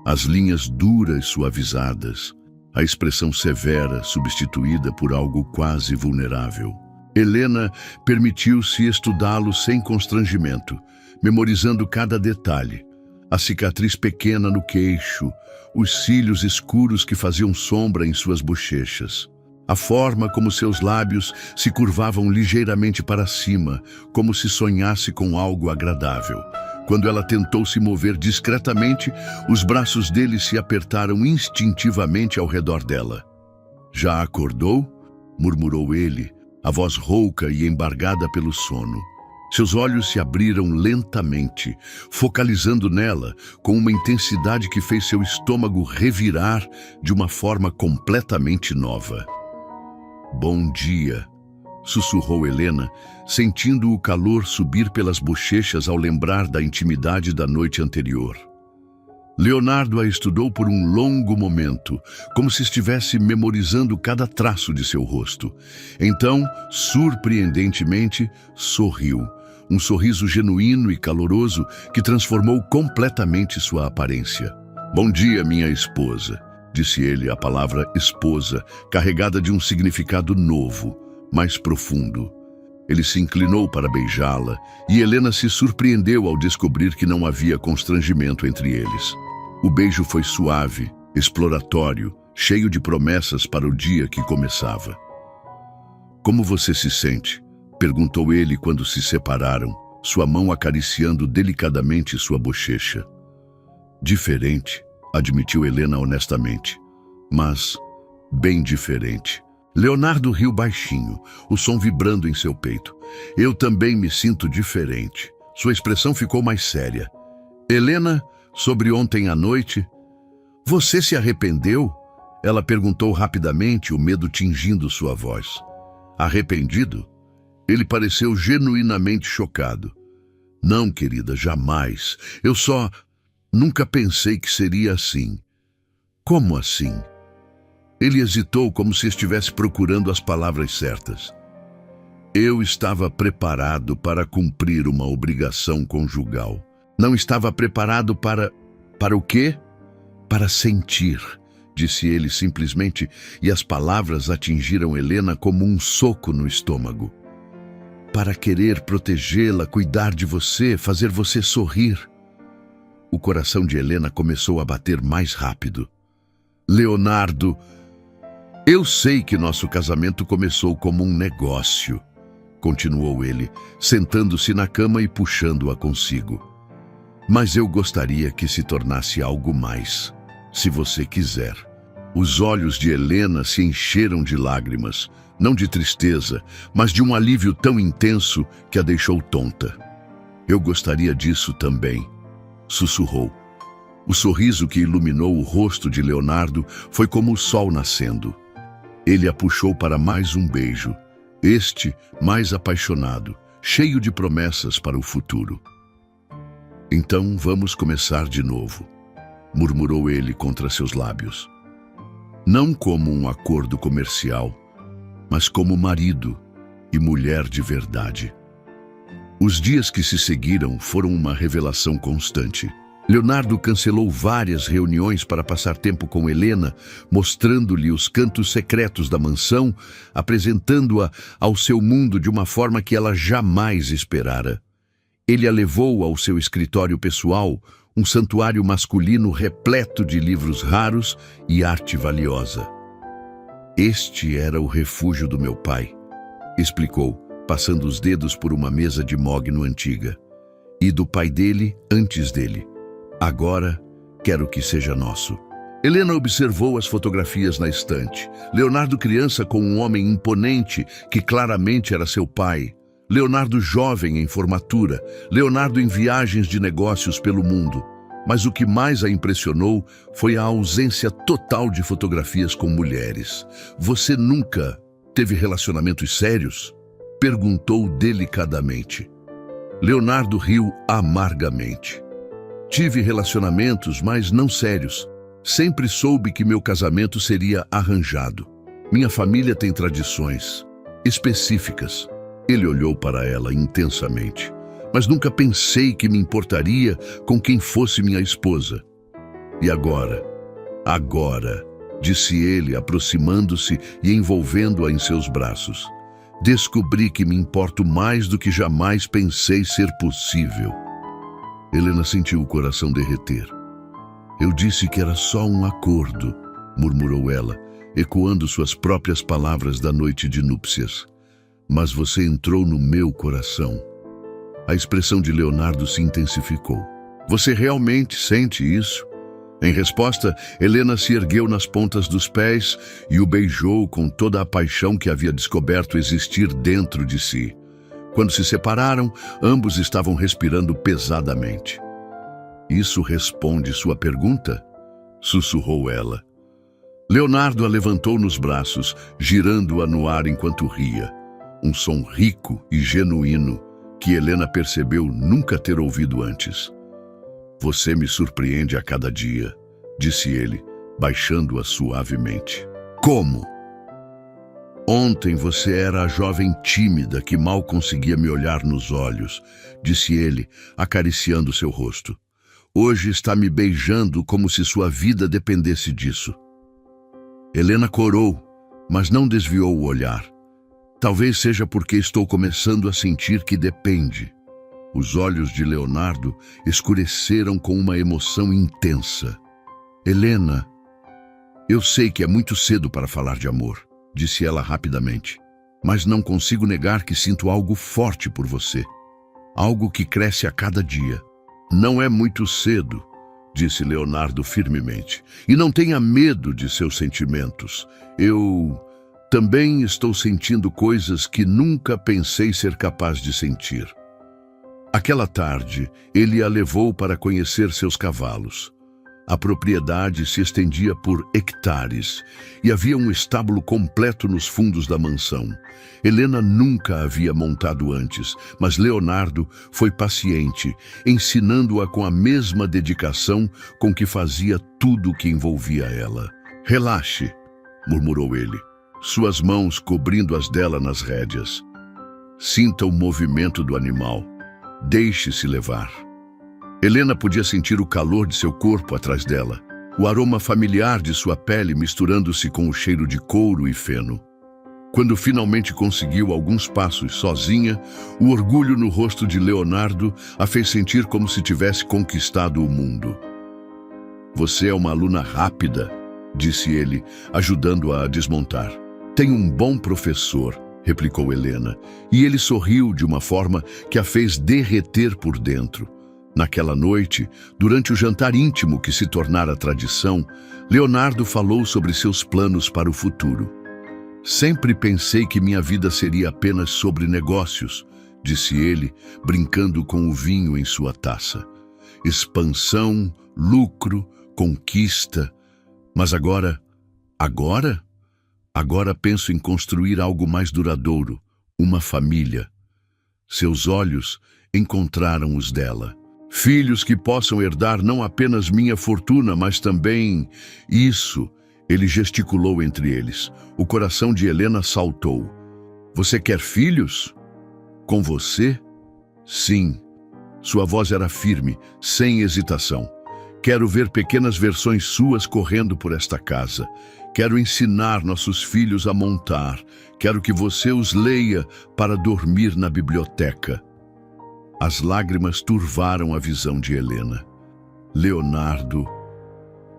As linhas duras suavizadas, a expressão severa substituída por algo quase vulnerável. Helena permitiu-se estudá-lo sem constrangimento, memorizando cada detalhe. A cicatriz pequena no queixo, os cílios escuros que faziam sombra em suas bochechas. A forma como seus lábios se curvavam ligeiramente para cima, como se sonhasse com algo agradável. Quando ela tentou se mover discretamente, os braços dele se apertaram instintivamente ao redor dela. Já acordou? Murmurou ele, a voz rouca e embargada pelo sono. Seus olhos se abriram lentamente, focalizando nela com uma intensidade que fez seu estômago revirar de uma forma completamente nova. Bom dia, sussurrou Helena, sentindo o calor subir pelas bochechas ao lembrar da intimidade da noite anterior. Leonardo a estudou por um longo momento, como se estivesse memorizando cada traço de seu rosto. Então, surpreendentemente, sorriu. Um sorriso genuíno e caloroso que transformou completamente sua aparência. Bom dia, minha esposa, disse ele, a palavra esposa, carregada de um significado novo, mais profundo. Ele se inclinou para beijá-la e Helena se surpreendeu ao descobrir que não havia constrangimento entre eles. O beijo foi suave, exploratório, cheio de promessas para o dia que começava. Como você se sente? Perguntou ele quando se separaram, sua mão acariciando delicadamente sua bochecha. Diferente, admitiu Helena honestamente, mas bem diferente. Leonardo riu baixinho, o som vibrando em seu peito. Eu também me sinto diferente. Sua expressão ficou mais séria. Helena, sobre ontem à noite, você se arrependeu? Ela perguntou rapidamente, o medo tingindo sua voz. Arrependido? Ele pareceu genuinamente chocado. Não, querida, jamais. Eu só nunca pensei que seria assim. Como assim? Ele hesitou como se estivesse procurando as palavras certas. Eu estava preparado para cumprir uma obrigação conjugal. Não estava preparado para o quê? Para sentir, disse ele simplesmente, e as palavras atingiram Helena como um soco no estômago. Para querer protegê-la, cuidar de você, fazer você sorrir. O coração de Helena começou a bater mais rápido. Leonardo, eu sei que nosso casamento começou como um negócio, continuou ele, sentando-se na cama e puxando-a consigo. Mas eu gostaria que se tornasse algo mais, se você quiser. Os olhos de Helena se encheram de lágrimas, não de tristeza, mas de um alívio tão intenso que a deixou tonta. Eu gostaria disso também, sussurrou. O sorriso que iluminou o rosto de Leonardo foi como o sol nascendo. Ele a puxou para mais um beijo, este mais apaixonado, cheio de promessas para o futuro. Então vamos começar de novo, murmurou ele contra seus lábios. Não como um acordo comercial, mas como marido e mulher de verdade. Os dias que se seguiram foram uma revelação constante. Leonardo cancelou várias reuniões para passar tempo com Helena, mostrando-lhe os cantos secretos da mansão, apresentando-a ao seu mundo de uma forma que ela jamais esperara. Ele a levou ao seu escritório pessoal, um santuário masculino repleto de livros raros e arte valiosa. Este era o refúgio do meu pai, explicou, passando os dedos por uma mesa de mogno antiga. E do pai dele antes dele. Agora, quero que seja nosso. Helena observou as fotografias na estante. Leonardo criança com um homem imponente que claramente era seu pai. Leonardo jovem em formatura. Leonardo em viagens de negócios pelo mundo. Mas o que mais a impressionou foi a ausência total de fotografias com mulheres. Você nunca teve relacionamentos sérios? Perguntou delicadamente. Leonardo riu amargamente. Tive relacionamentos, mas não sérios. Sempre soube que meu casamento seria arranjado. Minha família tem tradições específicas. Ele olhou para ela intensamente. Mas nunca pensei que me importaria com quem fosse minha esposa. E agora, disse ele, aproximando-se e envolvendo-a em seus braços. Descobri que me importo mais do que jamais pensei ser possível. Helena sentiu o coração derreter. Eu disse que era só um acordo, murmurou ela, ecoando suas próprias palavras da noite de núpcias. Mas você entrou no meu coração. A expressão de Leonardo se intensificou. Você realmente sente isso? Em resposta, Helena se ergueu nas pontas dos pés e o beijou com toda a paixão que havia descoberto existir dentro de si. Quando se separaram, ambos estavam respirando pesadamente. Isso responde sua pergunta? Sussurrou ela. Leonardo a levantou nos braços, girando-a no ar enquanto ria. Um som rico e genuíno que Helena percebeu nunca ter ouvido antes. Você me surpreende a cada dia, disse ele, baixando-a suavemente. Como? Ontem você era a jovem tímida que mal conseguia me olhar nos olhos, disse ele, acariciando seu rosto. Hoje está me beijando como se sua vida dependesse disso. Helena corou, mas não desviou o olhar. Talvez seja porque estou começando a sentir que depende. Os olhos de Leonardo escureceram com uma emoção intensa. Helena, eu sei que é muito cedo para falar de amor, disse ela rapidamente, mas não consigo negar que sinto algo forte por você. Algo que cresce a cada dia. Não é muito cedo, disse Leonardo firmemente, e não tenha medo de seus sentimentos. Eu também estou sentindo coisas que nunca pensei ser capaz de sentir. Aquela tarde, ele a levou para conhecer seus cavalos. A propriedade se estendia por hectares e havia um estábulo completo nos fundos da mansão. Helena nunca havia montado antes, mas Leonardo foi paciente, ensinando-a com a mesma dedicação com que fazia tudo o que envolvia ela. Relaxe, murmurou ele, suas mãos cobrindo as dela nas rédeas. Sinta o movimento do animal. Deixe-se levar. Helena podia sentir o calor de seu corpo atrás dela, o aroma familiar de sua pele misturando-se com o cheiro de couro e feno. Quando finalmente conseguiu alguns passos sozinha, o orgulho no rosto de Leonardo a fez sentir como se tivesse conquistado o mundo. Você é uma aluna rápida, disse ele, ajudando-a a desmontar. Tem um bom professor, replicou Helena, e ele sorriu de uma forma que a fez derreter por dentro. Naquela noite, durante o jantar íntimo que se tornara tradição, Leonardo falou sobre seus planos para o futuro. Sempre pensei que minha vida seria apenas sobre negócios, disse ele, brincando com o vinho em sua taça. Expansão, lucro, conquista. Mas agora penso em construir algo mais duradouro, uma família. Seus olhos encontraram os dela. Filhos que possam herdar não apenas minha fortuna, mas também isso. Ele gesticulou entre eles. O coração de Helena saltou. Você quer filhos? Com você? Sim. Sua voz era firme, sem hesitação. Quero ver pequenas versões suas correndo por esta casa. Quero ensinar nossos filhos a montar. Quero que você os leia para dormir na biblioteca. As lágrimas turvaram a visão de Helena. Leonardo,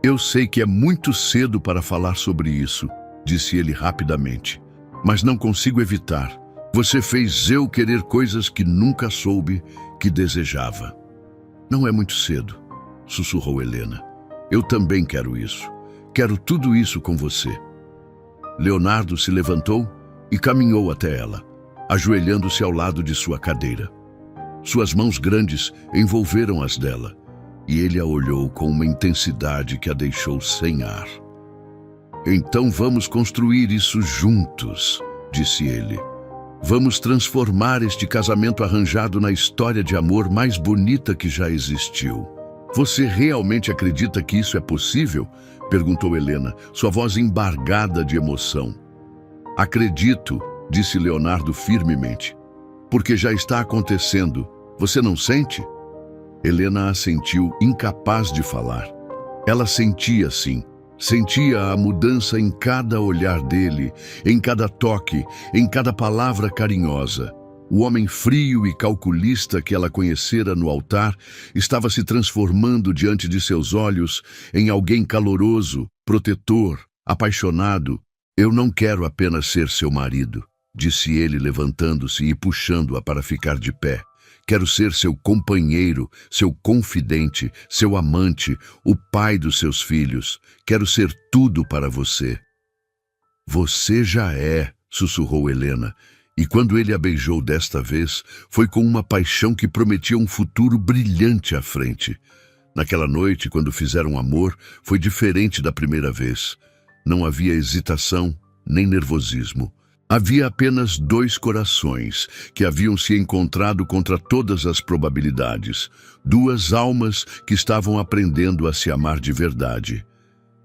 eu sei que é muito cedo para falar sobre isso, disse ele rapidamente, mas não consigo evitar. Você fez eu querer coisas que nunca soube que desejava. Não é muito cedo, sussurrou Helena. Eu também quero isso. Quero tudo isso com você. Leonardo se levantou e caminhou até ela, ajoelhando-se ao lado de sua cadeira. Suas mãos grandes envolveram as dela, e ele a olhou com uma intensidade que a deixou sem ar. Então vamos construir isso juntos, disse ele. Vamos transformar este casamento arranjado na história de amor mais bonita que já existiu. Você realmente acredita que isso é possível? Perguntou Helena, sua voz embargada de emoção. Acredito, disse Leonardo firmemente, porque já está acontecendo. Você não sente? Helena assentiu, incapaz de falar. Ela sentia sim. Sentia a mudança em cada olhar dele, em cada toque, em cada palavra carinhosa. O homem frio e calculista que ela conhecera no altar estava se transformando diante de seus olhos em alguém caloroso, protetor, apaixonado. Eu não quero apenas ser seu marido, disse ele levantando-se e puxando-a para ficar de pé. Quero ser seu companheiro, seu confidente, seu amante, o pai dos seus filhos. Quero ser tudo para você. Você já é, sussurrou Helena, e quando ele a beijou desta vez, foi com uma paixão que prometia um futuro brilhante à frente. Naquela noite, quando fizeram amor, foi diferente da primeira vez. Não havia hesitação, nem nervosismo. Havia apenas dois corações que haviam se encontrado contra todas as probabilidades, duas almas que estavam aprendendo a se amar de verdade.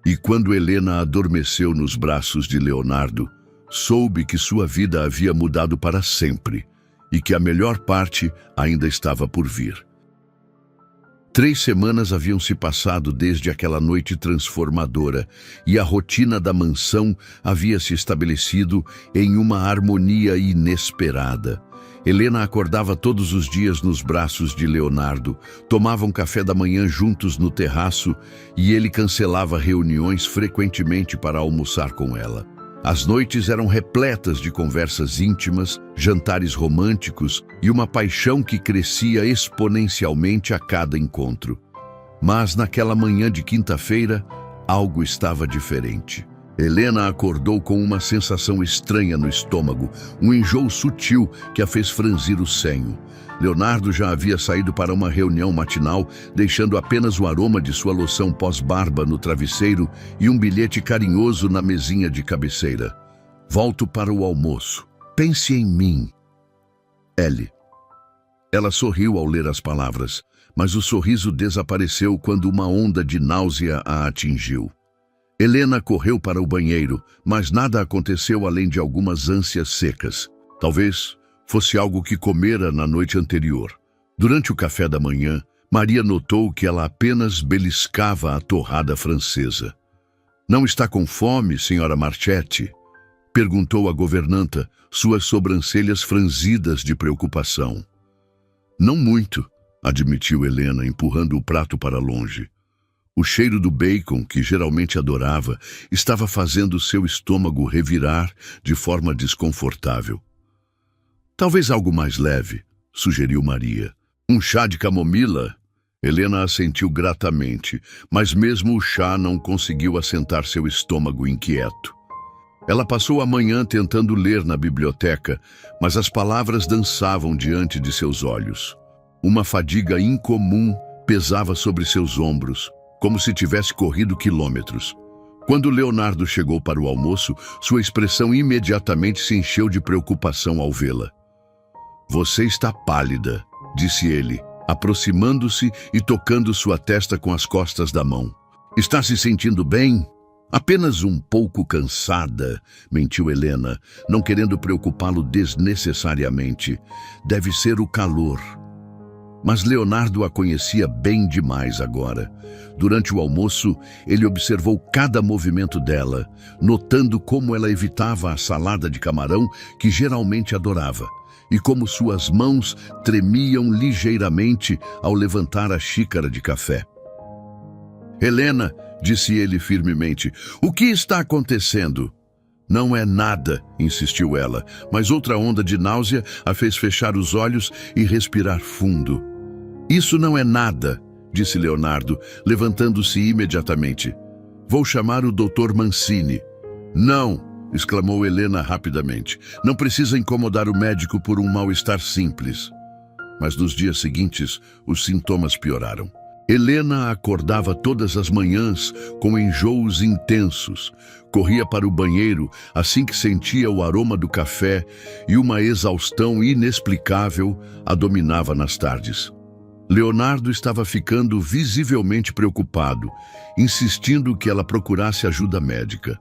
E quando Helena adormeceu nos braços de Leonardo, soube que sua vida havia mudado para sempre e que a melhor parte ainda estava por vir. 3 semanas haviam se passado desde aquela noite transformadora e a rotina da mansão havia se estabelecido em uma harmonia inesperada. Helena acordava todos os dias nos braços de Leonardo, tomavam café da manhã juntos no terraço e ele cancelava reuniões frequentemente para almoçar com ela. As noites eram repletas de conversas íntimas, jantares românticos e uma paixão que crescia exponencialmente a cada encontro. Mas naquela manhã de quinta-feira, algo estava diferente. Helena acordou com uma sensação estranha no estômago, um enjoo sutil que a fez franzir o senho. Leonardo já havia saído para uma reunião matinal, deixando apenas o aroma de sua loção pós-barba no travesseiro e um bilhete carinhoso na mesinha de cabeceira. Volto para o almoço. Pense em mim. L. Ela sorriu ao ler as palavras, mas o sorriso desapareceu quando uma onda de náusea a atingiu. Helena correu para o banheiro, mas nada aconteceu além de algumas ânsias secas. Talvez fosse algo que comera na noite anterior. Durante o café da manhã, Maria notou que ela apenas beliscava a torrada francesa. Não está com fome, senhora Marchetti? Perguntou a governanta, suas sobrancelhas franzidas de preocupação. Não muito, admitiu Helena, empurrando o prato para longe. O cheiro do bacon, que geralmente adorava, estava fazendo seu estômago revirar de forma desconfortável. Talvez algo mais leve, sugeriu Maria. Um chá de camomila? Helena assentiu gratamente, mas mesmo o chá não conseguiu assentar seu estômago inquieto. Ela passou a manhã tentando ler na biblioteca, mas as palavras dançavam diante de seus olhos. Uma fadiga incomum pesava sobre seus ombros, como se tivesse corrido quilômetros. Quando Leonardo chegou para o almoço, sua expressão imediatamente se encheu de preocupação ao vê-la. Você está pálida, disse ele, aproximando-se e tocando sua testa com as costas da mão. Está se sentindo bem? Apenas um pouco cansada, mentiu Helena, não querendo preocupá-lo desnecessariamente. Deve ser o calor. Mas Leonardo a conhecia bem demais agora. Durante o almoço, ele observou cada movimento dela, notando como ela evitava a salada de camarão que geralmente adorava, e como suas mãos tremiam ligeiramente ao levantar a xícara de café. Helena, disse ele firmemente, o que está acontecendo? Não é nada, insistiu ela, mas outra onda de náusea a fez fechar os olhos e respirar fundo. Isso não é nada, disse Leonardo, levantando-se imediatamente. Vou chamar o Dr. Mancini. Não, exclamou Helena rapidamente. Não precisa incomodar o médico por um mal-estar simples. Mas nos dias seguintes, os sintomas pioraram. Helena acordava todas as manhãs com enjoos intensos. Corria para o banheiro assim que sentia o aroma do café e uma exaustão inexplicável a dominava nas tardes. Leonardo estava ficando visivelmente preocupado, insistindo que ela procurasse ajuda médica.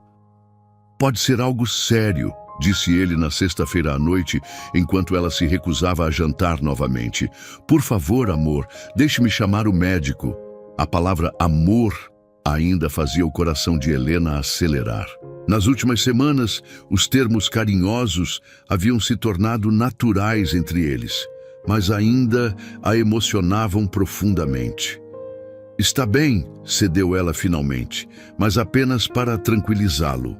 Pode ser algo sério, disse ele na sexta-feira à noite, enquanto ela se recusava a jantar novamente. Por favor, amor, deixe-me chamar o médico. A palavra amor ainda fazia o coração de Helena acelerar. Nas últimas semanas, os termos carinhosos haviam se tornado naturais entre eles, mas ainda a emocionavam profundamente. Está bem, cedeu ela finalmente, mas apenas para tranquilizá-lo.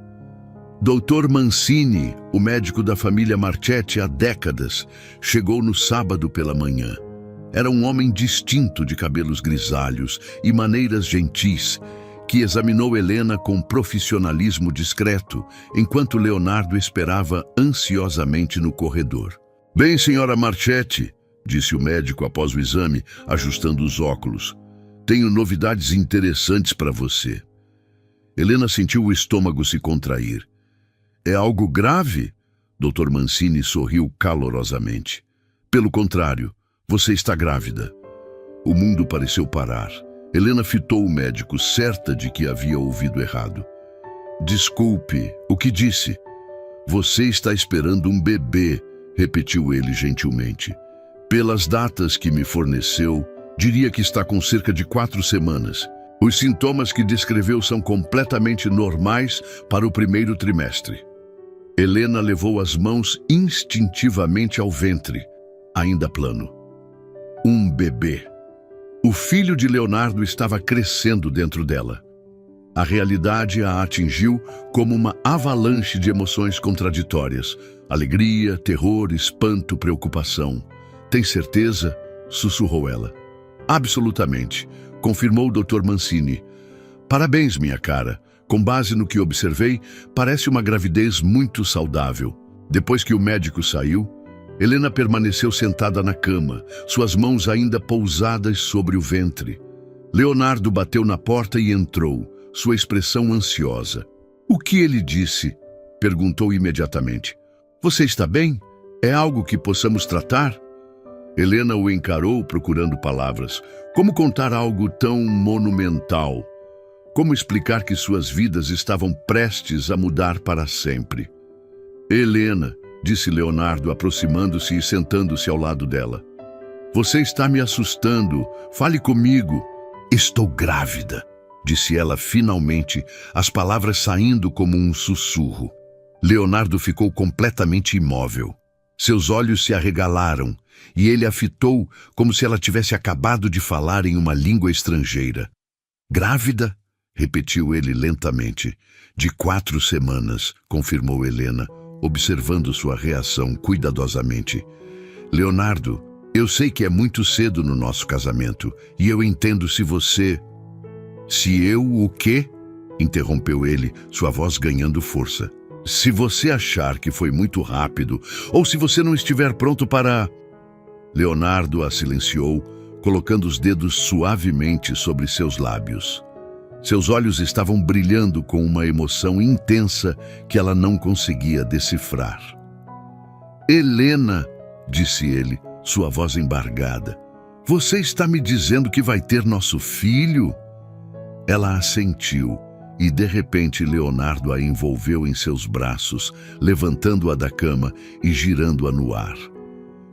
Dr. Mancini, o médico da família Marchetti há décadas, chegou no sábado pela manhã. Era um homem distinto de cabelos grisalhos e maneiras gentis, que examinou Helena com profissionalismo discreto, enquanto Leonardo esperava ansiosamente no corredor. Bem, senhora Marchetti, disse o médico após o exame, ajustando os óculos. Tenho novidades interessantes para você. Helena sentiu o estômago se contrair. É algo grave? Dr. Mancini sorriu calorosamente. Pelo contrário, você está grávida. O mundo pareceu parar. Helena fitou o médico, certa de que havia ouvido errado. Desculpe, o que disse? Você está esperando um bebê, repetiu ele gentilmente. Pelas datas que me forneceu, diria que está com cerca de 4 semanas. Os sintomas que descreveu são completamente normais para o primeiro trimestre. Helena levou as mãos instintivamente ao ventre, ainda plano. Um bebê. O filho de Leonardo estava crescendo dentro dela. A realidade a atingiu como uma avalanche de emoções contraditórias. Alegria, terror, espanto, preocupação. Tem certeza? Sussurrou ela. Absolutamente, confirmou o Dr. Mancini. Parabéns, minha cara. Com base no que observei, parece uma gravidez muito saudável. Depois que o médico saiu, Helena permaneceu sentada na cama, suas mãos ainda pousadas sobre o ventre. Leonardo bateu na porta e entrou, sua expressão ansiosa. O que ele disse? Perguntou imediatamente. Você está bem? É algo que possamos tratar? Helena o encarou procurando palavras. Como contar algo tão monumental? Como explicar que suas vidas estavam prestes a mudar para sempre? Helena, disse Leonardo, aproximando-se e sentando-se ao lado dela. Você está me assustando. Fale comigo. Estou grávida, disse ela finalmente, as palavras saindo como um sussurro. Leonardo ficou completamente imóvel. Seus olhos se arregalaram e ele a fitou como se ela tivesse acabado de falar em uma língua estrangeira. Grávida? Repetiu ele lentamente. De 4 semanas, confirmou Helena, observando sua reação cuidadosamente. Leonardo, eu sei que é muito cedo no nosso casamento, e eu entendo se você... Se eu o quê? Interrompeu ele, sua voz ganhando força. Se você achar que foi muito rápido, ou se você não estiver pronto para... Leonardo a silenciou, colocando os dedos suavemente sobre seus lábios. Seus olhos estavam brilhando com uma emoção intensa que ela não conseguia decifrar. Helena, disse ele, sua voz embargada, Você está me dizendo que vai ter nosso filho? Ela assentiu, e de repente Leonardo a envolveu em seus braços, levantando-a da cama e girando-a no ar.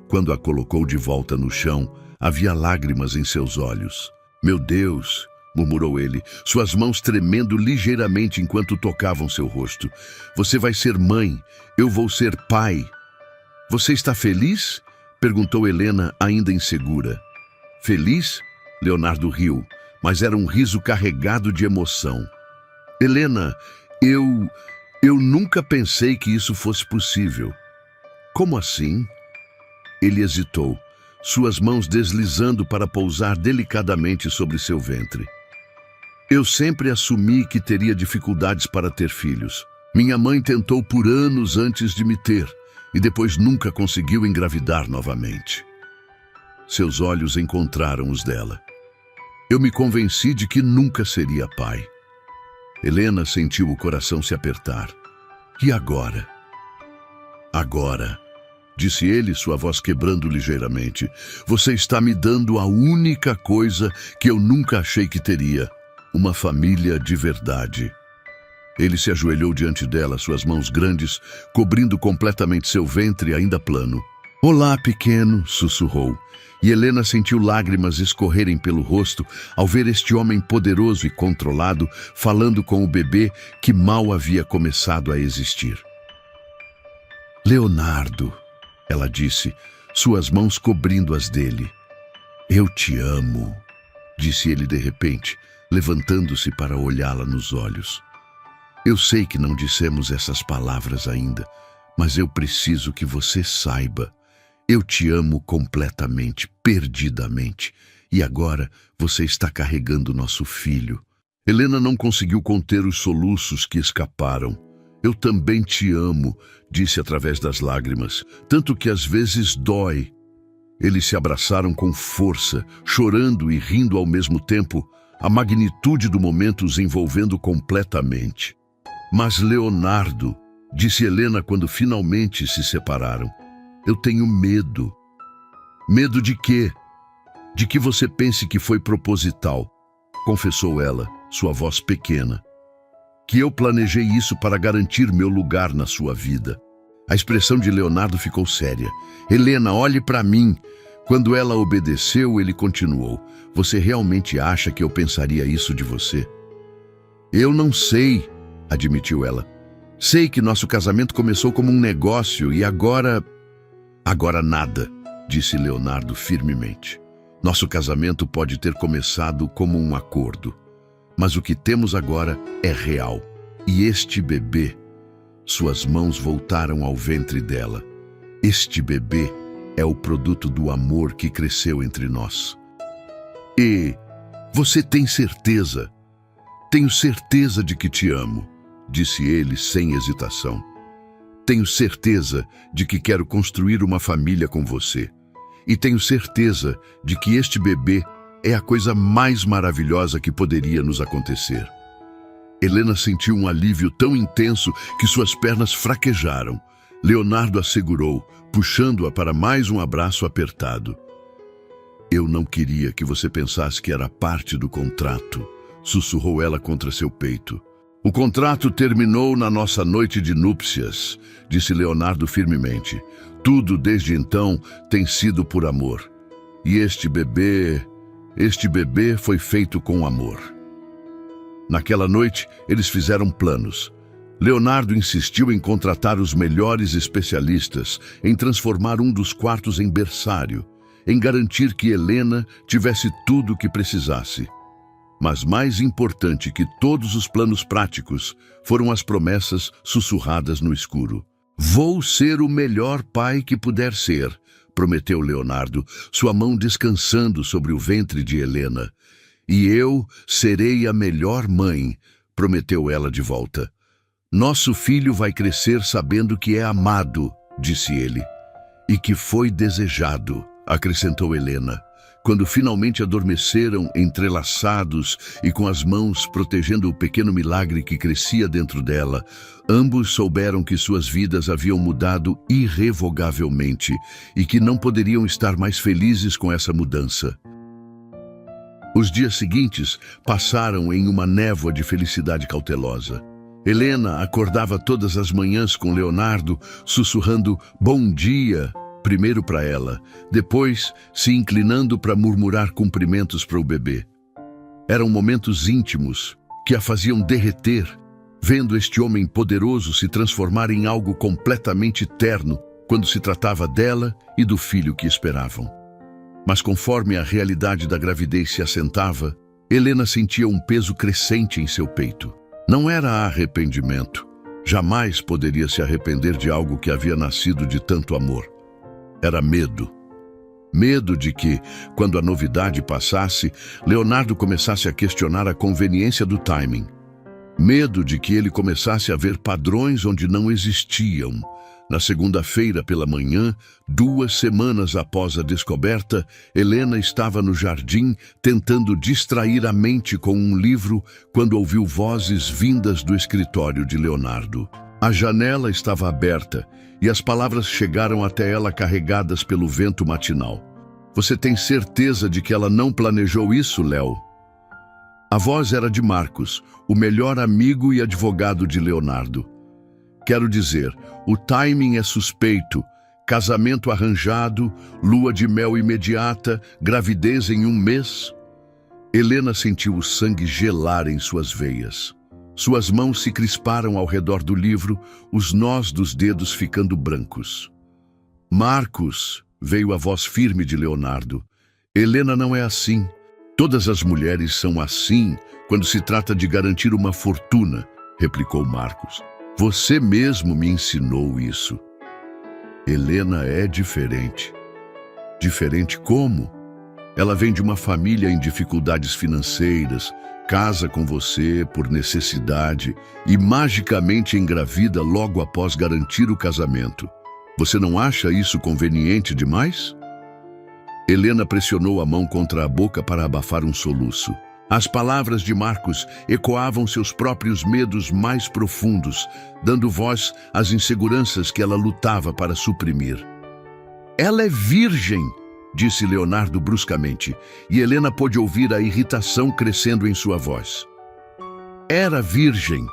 Quando a colocou de volta no chão, havia lágrimas em seus olhos. Meu Deus, murmurou ele, suas mãos tremendo ligeiramente enquanto tocavam seu rosto. Você vai ser mãe, eu vou ser pai. Você está feliz? Perguntou Helena, ainda insegura. Feliz? Leonardo riu, mas era um riso carregado de emoção. Helena, eu nunca pensei que isso fosse possível. Como assim? Ele hesitou, suas mãos deslizando para pousar delicadamente sobre seu ventre. Eu sempre assumi que teria dificuldades para ter filhos. Minha mãe tentou por anos antes de me ter e depois nunca conseguiu engravidar novamente. Seus olhos encontraram os dela. Eu me convenci de que nunca seria pai. Helena sentiu o coração se apertar. E agora? Agora, disse ele, sua voz quebrando ligeiramente, você está me dando a única coisa que eu nunca achei que teria. Uma família de verdade. Ele se ajoelhou diante dela, suas mãos grandes, cobrindo completamente seu ventre ainda plano. Olá, pequeno, sussurrou. E Helena sentiu lágrimas escorrerem pelo rosto ao ver este homem poderoso e controlado falando com o bebê que mal havia começado a existir. Leonardo, ela disse, suas mãos cobrindo as dele. Eu te amo, disse ele de repente, levantando-se para olhá-la nos olhos. Eu sei que não dissemos essas palavras ainda, mas eu preciso que você saiba. Eu te amo completamente, perdidamente, e agora você está carregando nosso filho. Helena não conseguiu conter os soluços que escaparam. Eu também te amo, disse através das lágrimas, tanto que às vezes dói. Eles se abraçaram com força, chorando e rindo ao mesmo tempo, a magnitude do momento os envolvendo completamente. Mas Leonardo, disse Helena quando finalmente se separaram, eu tenho medo. Medo de quê? De que você pense que foi proposital, confessou ela, sua voz pequena. Que eu planejei isso para garantir meu lugar na sua vida. A expressão de Leonardo ficou séria. Helena, olhe para mim. Quando ela obedeceu, ele continuou. Você realmente acha que eu pensaria isso de você? Eu não sei, admitiu ela. Sei que nosso casamento começou como um negócio e agora... Agora nada, disse Leonardo firmemente. Nosso casamento pode ter começado como um acordo, mas o que temos agora é real. E este bebê... Suas mãos voltaram ao ventre dela. Este bebê é o produto do amor que cresceu entre nós. E você tem certeza? Tenho certeza de que te amo, disse ele sem hesitação. Tenho certeza de que quero construir uma família com você. E tenho certeza de que este bebê é a coisa mais maravilhosa que poderia nos acontecer. Helena sentiu um alívio tão intenso que suas pernas fraquejaram. Leonardo a segurou, puxando-a para mais um abraço apertado. Eu não queria que você pensasse que era parte do contrato, sussurrou ela contra seu peito. O contrato terminou na nossa noite de núpcias, disse Leonardo firmemente. Tudo desde então tem sido por amor. E este bebê foi feito com amor. Naquela noite, eles fizeram planos. Leonardo insistiu em contratar os melhores especialistas, em transformar um dos quartos em berçário, em garantir que Helena tivesse tudo o que precisasse. Mas mais importante que todos os planos práticos foram as promessas sussurradas no escuro. Vou ser o melhor pai que puder ser, prometeu Leonardo, sua mão descansando sobre o ventre de Helena. E eu serei a melhor mãe, prometeu ela de volta. Nosso filho vai crescer sabendo que é amado, disse ele. E que foi desejado, acrescentou Helena. Quando finalmente adormeceram, entrelaçados e com as mãos protegendo o pequeno milagre que crescia dentro dela, ambos souberam que suas vidas haviam mudado irrevogavelmente e que não poderiam estar mais felizes com essa mudança. Os dias seguintes passaram em uma névoa de felicidade cautelosa. Helena acordava todas as manhãs com Leonardo, sussurrando "bom dia", primeiro para ela, depois se inclinando para murmurar cumprimentos para o bebê. Eram momentos íntimos que a faziam derreter, vendo este homem poderoso se transformar em algo completamente terno quando se tratava dela e do filho que esperavam. Mas conforme a realidade da gravidez se assentava, Helena sentia um peso crescente em seu peito. Não era arrependimento. Jamais poderia se arrepender de algo que havia nascido de tanto amor. Era medo. Medo de que, quando a novidade passasse, Leonardo começasse a questionar a conveniência do timing. Medo de que ele começasse a ver padrões onde não existiam. Na segunda-feira pela manhã, 2 semanas após a descoberta, Helena estava no jardim tentando distrair a mente com um livro quando ouviu vozes vindas do escritório de Leonardo. A janela estava aberta e as palavras chegaram até ela carregadas pelo vento matinal. "Você tem certeza de que ela não planejou isso, Léo?" A voz era de Marcos, o melhor amigo e advogado de Leonardo. "Quero dizer, o timing é suspeito. Casamento arranjado, lua de mel imediata, gravidez em 1 mês." Helena sentiu o sangue gelar em suas veias. Suas mãos se crisparam ao redor do livro, os nós dos dedos ficando brancos. "Marcos", veio a voz firme de Leonardo. "Helena não é assim. Todas as mulheres são assim quando se trata de garantir uma fortuna", replicou Marcos. "Você mesmo me ensinou isso." "Helena é diferente." "Diferente como?" "Ela vem de uma família em dificuldades financeiras, casa com você por necessidade e magicamente engravida logo após garantir o casamento. Você não acha isso conveniente demais?" Helena pressionou a mão contra a boca para abafar um soluço. As palavras de Marcos ecoavam seus próprios medos mais profundos, dando voz às inseguranças que ela lutava para suprimir. "Ela é virgem", disse Leonardo bruscamente, e Helena pôde ouvir a irritação crescendo em sua voz. "Era virgem",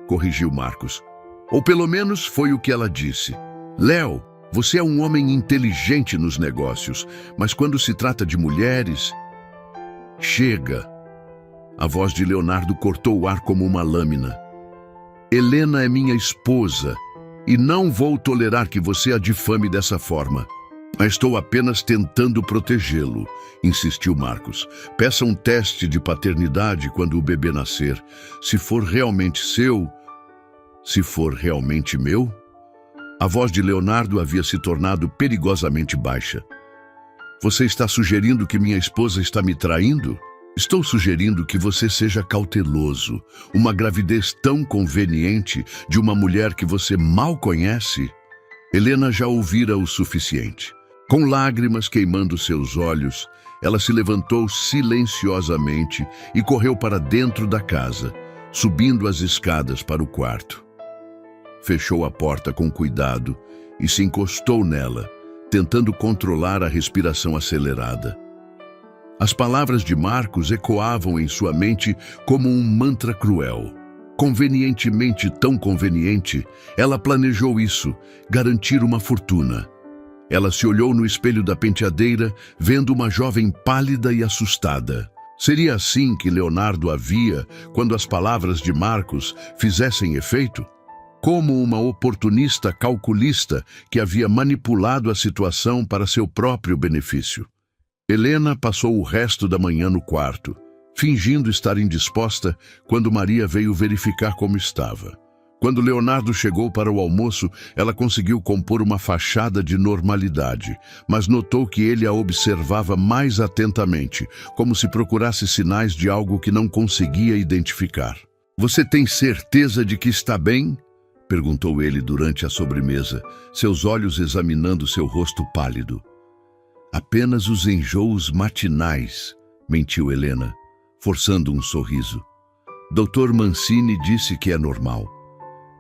corrigiu Marcos. "Ou pelo menos foi o que ela disse. Léo, você é um homem inteligente nos negócios, mas quando se trata de mulheres..." "Chega." A voz de Leonardo cortou o ar como uma lâmina. "Helena é minha esposa e não vou tolerar que você a difame dessa forma." "Mas estou apenas tentando protegê-lo", insistiu Marcos. "Peça um teste de paternidade quando o bebê nascer. Se for realmente seu, se for realmente meu." A voz de Leonardo havia se tornado perigosamente baixa. "Você está sugerindo que minha esposa está me traindo?" "Estou sugerindo que você seja cauteloso. Uma gravidez tão conveniente de uma mulher que você mal conhece." Helena já ouvira o suficiente. Com lágrimas queimando seus olhos, ela se levantou silenciosamente e correu para dentro da casa, subindo as escadas para o quarto. Fechou a porta com cuidado e se encostou nela, tentando controlar a respiração acelerada. As palavras de Marcos ecoavam em sua mente como um mantra cruel. Convenientemente tão conveniente, ela planejou isso, garantir uma fortuna. Ela se olhou no espelho da penteadeira, vendo uma jovem pálida e assustada. Seria assim que Leonardo a via quando as palavras de Marcos fizessem efeito? Como uma oportunista calculista que havia manipulado a situação para seu próprio benefício. Helena passou o resto da manhã no quarto, fingindo estar indisposta quando Maria veio verificar como estava. Quando Leonardo chegou para o almoço, ela conseguiu compor uma fachada de normalidade, mas notou que ele a observava mais atentamente, como se procurasse sinais de algo que não conseguia identificar. "Você tem certeza de que está bem?" perguntou ele durante a sobremesa, seus olhos examinando seu rosto pálido. "Apenas os enjoos matinais", mentiu Helena, forçando um sorriso. "Dr. Mancini disse que é normal."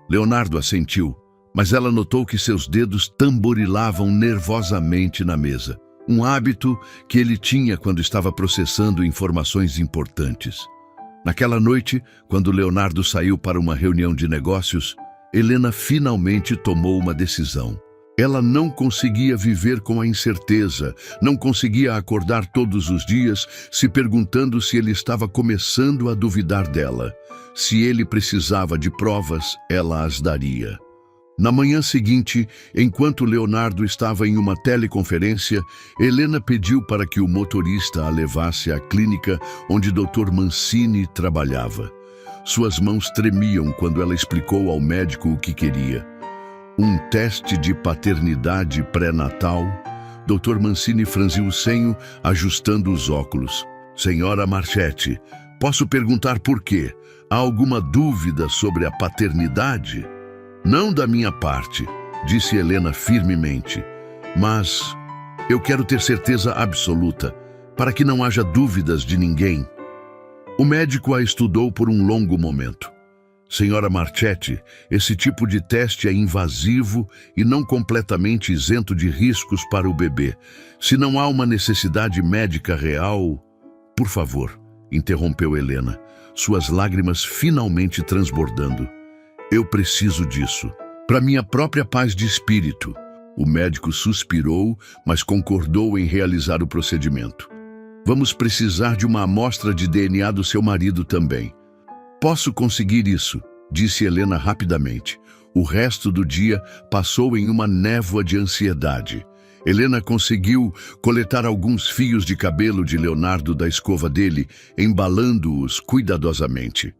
Leonardo assentiu, mas ela notou que seus dedos tamborilavam nervosamente na mesa. um hábito que ele tinha quando estava processando informações importantes. Naquela noite, quando Leonardo saiu para uma reunião de negócios, Helena finalmente tomou uma decisão. Ela não conseguia viver com a incerteza, não conseguia acordar todos os dias se perguntando se ele estava começando a duvidar dela. Se ele precisava de provas, ela as daria. Na manhã seguinte, enquanto Leonardo estava em uma teleconferência, Helena pediu para que o motorista a levasse à clínica onde Dr. Mancini trabalhava. Suas mãos tremiam quando ela explicou ao médico o que queria. Um teste de paternidade pré-natal. Dr. Mancini franziu o senho, ajustando os óculos. Senhora Marchetti, posso perguntar por quê? Há alguma dúvida sobre a paternidade? Não da minha parte, disse Helena firmemente, mas eu quero ter certeza absoluta, para que não haja dúvidas de ninguém. O médico a estudou por um longo momento. Senhora Marchetti, esse tipo de teste é invasivo e não completamente isento de riscos para o bebê. Se não há uma necessidade médica real... Por favor, interrompeu Helena, suas lágrimas finalmente transbordando. Eu preciso disso, para minha própria paz de espírito. O médico suspirou, mas concordou em realizar o procedimento. Vamos precisar de uma amostra de DNA do seu marido também. Posso conseguir isso, disse Helena rapidamente. O resto do dia passou em uma névoa de ansiedade. Helena conseguiu coletar alguns fios de cabelo de Leonardo da escova dele, embalando-os cuidadosamente.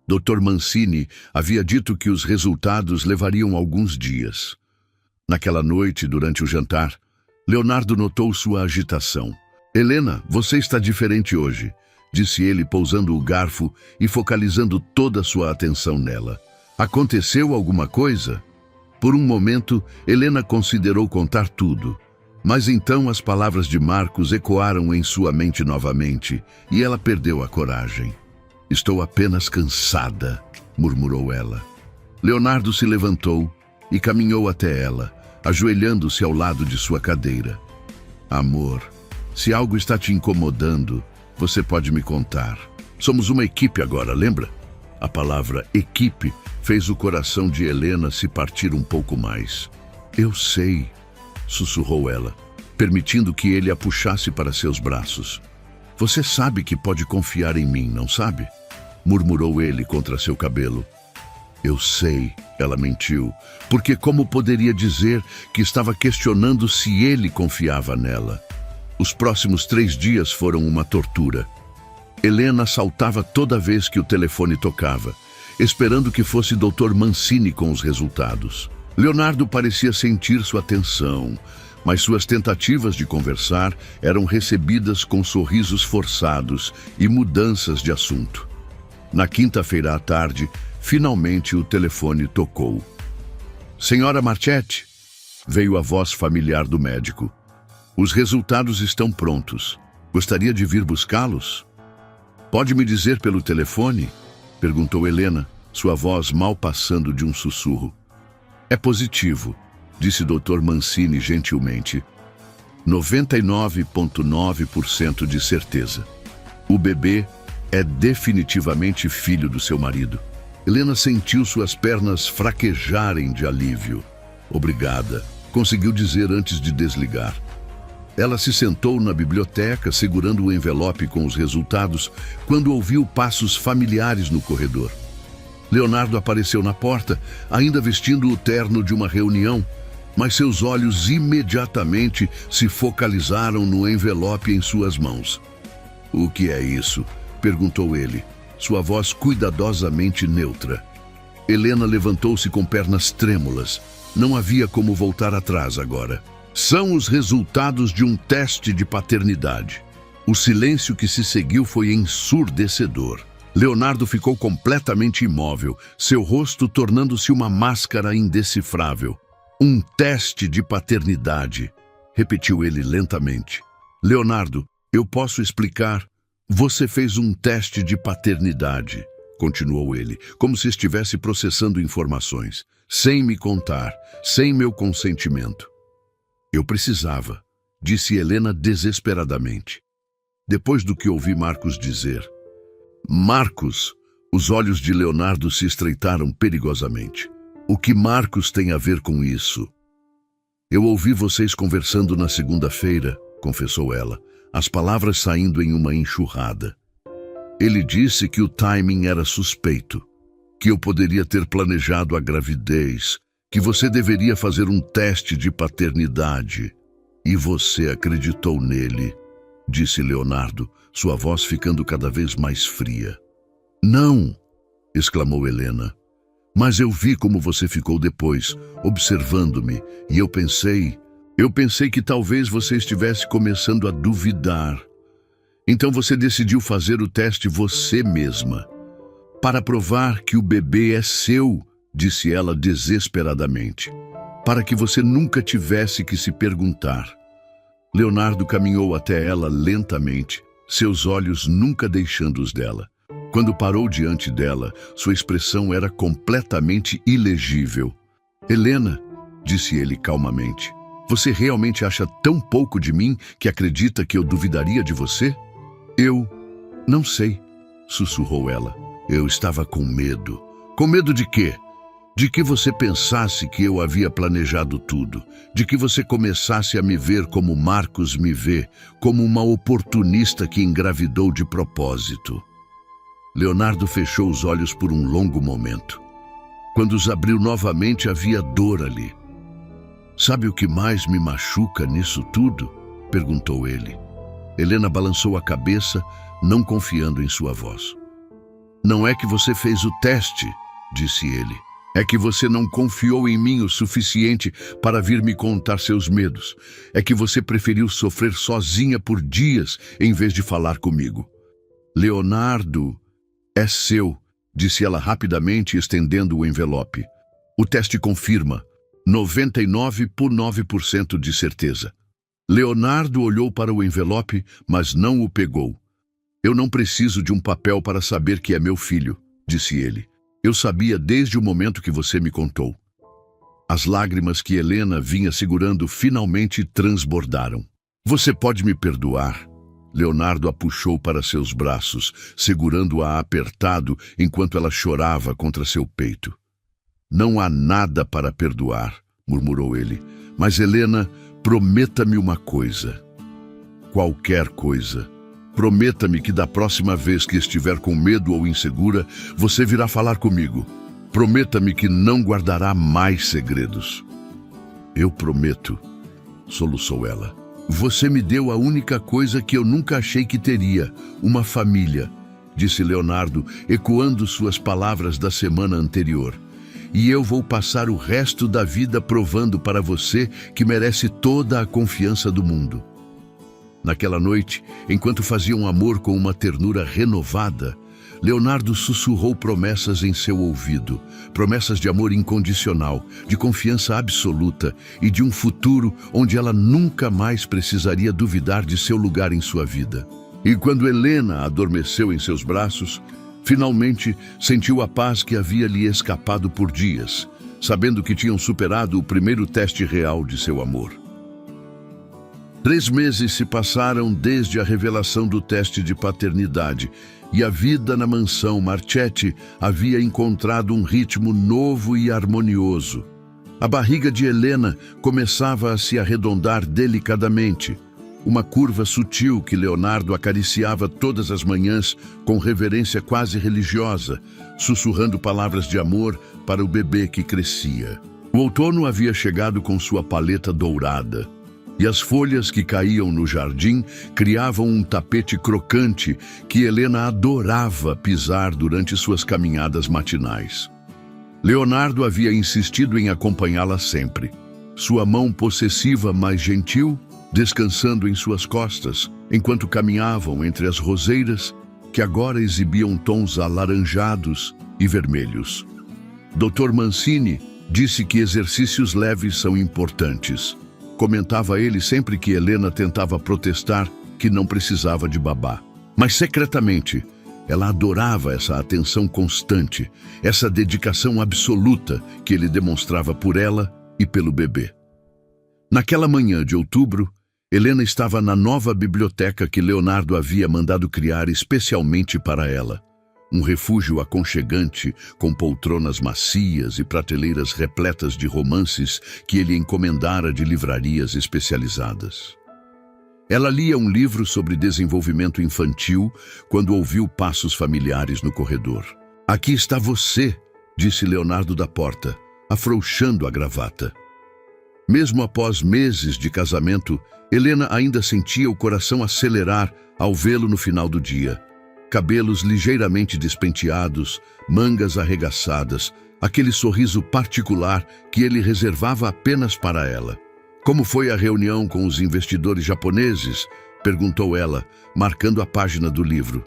Dr. Mancini havia dito que os resultados levariam alguns dias. Naquela noite, durante o jantar, Leonardo notou sua agitação. Helena, você está diferente hoje, disse ele pousando o garfo e focalizando toda a sua atenção nela. Aconteceu alguma coisa? Por um momento, Helena considerou contar tudo. Mas então as palavras de Marcos ecoaram em sua mente novamente e ela perdeu a coragem. Estou apenas cansada, murmurou ela. Leonardo se levantou e caminhou até ela, ajoelhando-se ao lado de sua cadeira. Amor, se algo está te incomodando, você pode me contar. Somos uma equipe agora, lembra? A palavra equipe fez o coração de Helena se partir um pouco mais. Eu sei, sussurrou ela, permitindo que ele a puxasse para seus braços. Você sabe que pode confiar em mim, não sabe? Murmurou ele contra seu cabelo. Eu sei, ela mentiu, porque como poderia dizer que estava questionando se ele confiava nela? Os próximos 3 dias foram uma tortura. Helena saltava toda vez que o telefone tocava, esperando que fosse Dr. Mancini com os resultados. Leonardo parecia sentir sua atenção, mas suas tentativas de conversar eram recebidas com sorrisos forçados e mudanças de assunto. Na quinta-feira à tarde, finalmente o telefone tocou. Senhora Marchetti, veio a voz familiar do médico. Os resultados estão prontos. Gostaria de vir buscá-los? Pode me dizer pelo telefone? Perguntou Helena, sua voz mal passando de um sussurro. É positivo, disse Dr. Mancini gentilmente. 99,9% de certeza. O bebê é definitivamente filho do seu marido. Helena sentiu suas pernas fraquejarem de alívio. Obrigada, conseguiu dizer antes de desligar. Ela se sentou na biblioteca, segurando o envelope com os resultados, quando ouviu passos familiares no corredor. Leonardo apareceu na porta, ainda vestindo o terno de uma reunião, mas seus olhos imediatamente se focalizaram no envelope em suas mãos. O que é isso? Perguntou ele, sua voz cuidadosamente neutra. Helena levantou-se com pernas trêmulas. Não havia como voltar atrás agora. São os resultados de um teste de paternidade. O silêncio que se seguiu foi ensurdecedor. Leonardo ficou completamente imóvel, seu rosto tornando-se uma máscara indecifrável. Um teste de paternidade, repetiu ele lentamente. Leonardo, eu posso explicar? Você fez um teste de paternidade, continuou ele, como se estivesse processando informações, sem me contar, sem meu consentimento. Eu precisava, disse Helena desesperadamente. Depois do que ouvi Marcos dizer. Marcos! Os olhos de Leonardo se estreitaram perigosamente. O que Marcos tem a ver com isso? Eu ouvi vocês conversando na segunda-feira, confessou ela, as palavras saindo em uma enxurrada. Ele disse que o timing era suspeito, que eu poderia ter planejado a gravidez, que você deveria fazer um teste de paternidade. E você acreditou nele, disse Leonardo, sua voz ficando cada vez mais fria. Não, exclamou Helena. Mas eu vi como você ficou depois, observando-me, e eu pensei que talvez você estivesse começando a duvidar. Então você decidiu fazer o teste você mesma. Para provar que o bebê é seu, disse ela desesperadamente. Para que você nunca tivesse que se perguntar. Leonardo caminhou até ela lentamente, seus olhos nunca deixando os dela. Quando parou diante dela, sua expressão era completamente ilegível. Helena, disse ele calmamente, você realmente acha tão pouco de mim que acredita que eu duvidaria de você? Eu não sei, sussurrou ela. Eu estava com medo. Com medo de quê? De que você pensasse que eu havia planejado tudo, de que você começasse a me ver como Marcos me vê, como uma oportunista que engravidou de propósito. Leonardo fechou os olhos por um longo momento. Quando os abriu novamente, havia dor ali. Sabe o que mais me machuca nisso tudo? Perguntou ele. Helena balançou a cabeça, não confiando em sua voz. Não é que você fez o teste, disse ele. É que você não confiou em mim o suficiente para vir me contar seus medos. É que você preferiu sofrer sozinha por dias em vez de falar comigo. Leonardo, é seu, disse ela rapidamente, estendendo o envelope. O teste confirma, 99,9% de certeza. Leonardo olhou para o envelope, mas não o pegou. Eu não preciso de um papel para saber que é meu filho, disse ele. Eu sabia desde o momento que você me contou. As lágrimas que Helena vinha segurando finalmente transbordaram. Você pode me perdoar? Leonardo a puxou para seus braços, segurando-a apertado enquanto ela chorava contra seu peito. Não há nada para perdoar, murmurou ele. Mas Helena, prometa-me uma coisa. Qualquer coisa. Prometa-me que da próxima vez que estiver com medo ou insegura, você virá falar comigo. Prometa-me que não guardará mais segredos. Eu prometo, soluçou ela. Você me deu a única coisa que eu nunca achei que teria, uma família, disse Leonardo, ecoando suas palavras da semana anterior. E eu vou passar o resto da vida provando para você que merece toda a confiança do mundo. Naquela noite, enquanto faziam amor com uma ternura renovada, Leonardo sussurrou promessas em seu ouvido, promessas de amor incondicional, de confiança absoluta e de um futuro onde ela nunca mais precisaria duvidar de seu lugar em sua vida. E quando Helena adormeceu em seus braços, finalmente sentiu a paz que havia lhe escapado por dias, sabendo que tinham superado o primeiro teste real de seu amor. 3 meses se passaram desde a revelação do teste de paternidade, e a vida na mansão Marchetti havia encontrado um ritmo novo e harmonioso. A barriga de Helena começava a se arredondar delicadamente, uma curva sutil que Leonardo acariciava todas as manhãs com reverência quase religiosa, sussurrando palavras de amor para o bebê que crescia. O outono havia chegado com sua paleta dourada, e as folhas que caíam no jardim criavam um tapete crocante que Helena adorava pisar durante suas caminhadas matinais. Leonardo havia insistido em acompanhá-la sempre. Sua mão possessiva, mas gentil, descansando em suas costas, enquanto caminhavam entre as roseiras, que agora exibiam tons alaranjados e vermelhos. Dr. Mancini disse que exercícios leves são importantes. Comentava ele sempre que Helena tentava protestar que não precisava de babá. Mas secretamente, ela adorava essa atenção constante, essa dedicação absoluta que ele demonstrava por ela e pelo bebê. Naquela manhã de outubro, Helena estava na nova biblioteca que Leonardo havia mandado criar especialmente para ela. Um refúgio aconchegante, com poltronas macias e prateleiras repletas de romances que ele encomendara de livrarias especializadas. Ela lia um livro sobre desenvolvimento infantil quando ouviu passos familiares no corredor. "Aqui está você", disse Leonardo da porta, afrouxando a gravata. Mesmo após meses de casamento, Helena ainda sentia o coração acelerar ao vê-lo no final do dia. Cabelos ligeiramente despenteados, mangas arregaçadas, aquele sorriso particular que ele reservava apenas para ela. "Como foi a reunião com os investidores japoneses?", perguntou ela, marcando a página do livro.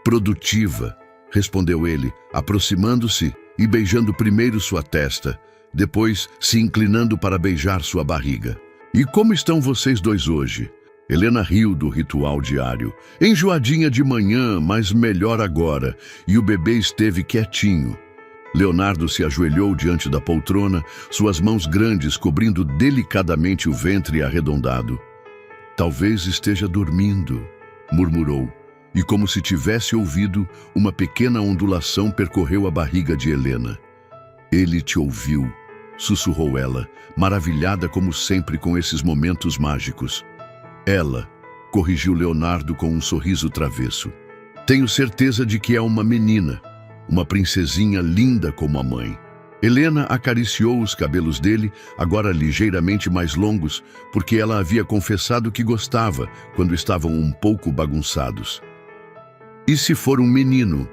"Produtiva", respondeu ele, aproximando-se e beijando primeiro sua testa, depois se inclinando para beijar sua barriga. "E como estão vocês dois hoje?" Helena riu do ritual diário. "Enjoadinha de manhã, mas melhor agora", e o bebê esteve quietinho. Leonardo se ajoelhou diante da poltrona, suas mãos grandes cobrindo delicadamente o ventre arredondado. "Talvez esteja dormindo", murmurou, e como se tivesse ouvido, uma pequena ondulação percorreu a barriga de Helena. "Ele te ouviu", sussurrou ela, maravilhada como sempre com esses momentos mágicos. "Ela", corrigiu Leonardo com um sorriso travesso. "Tenho certeza de que é uma menina, uma princesinha linda como a mãe." Helena acariciou os cabelos dele, agora ligeiramente mais longos, porque ela havia confessado que gostava quando estavam um pouco bagunçados. "E se for um menino?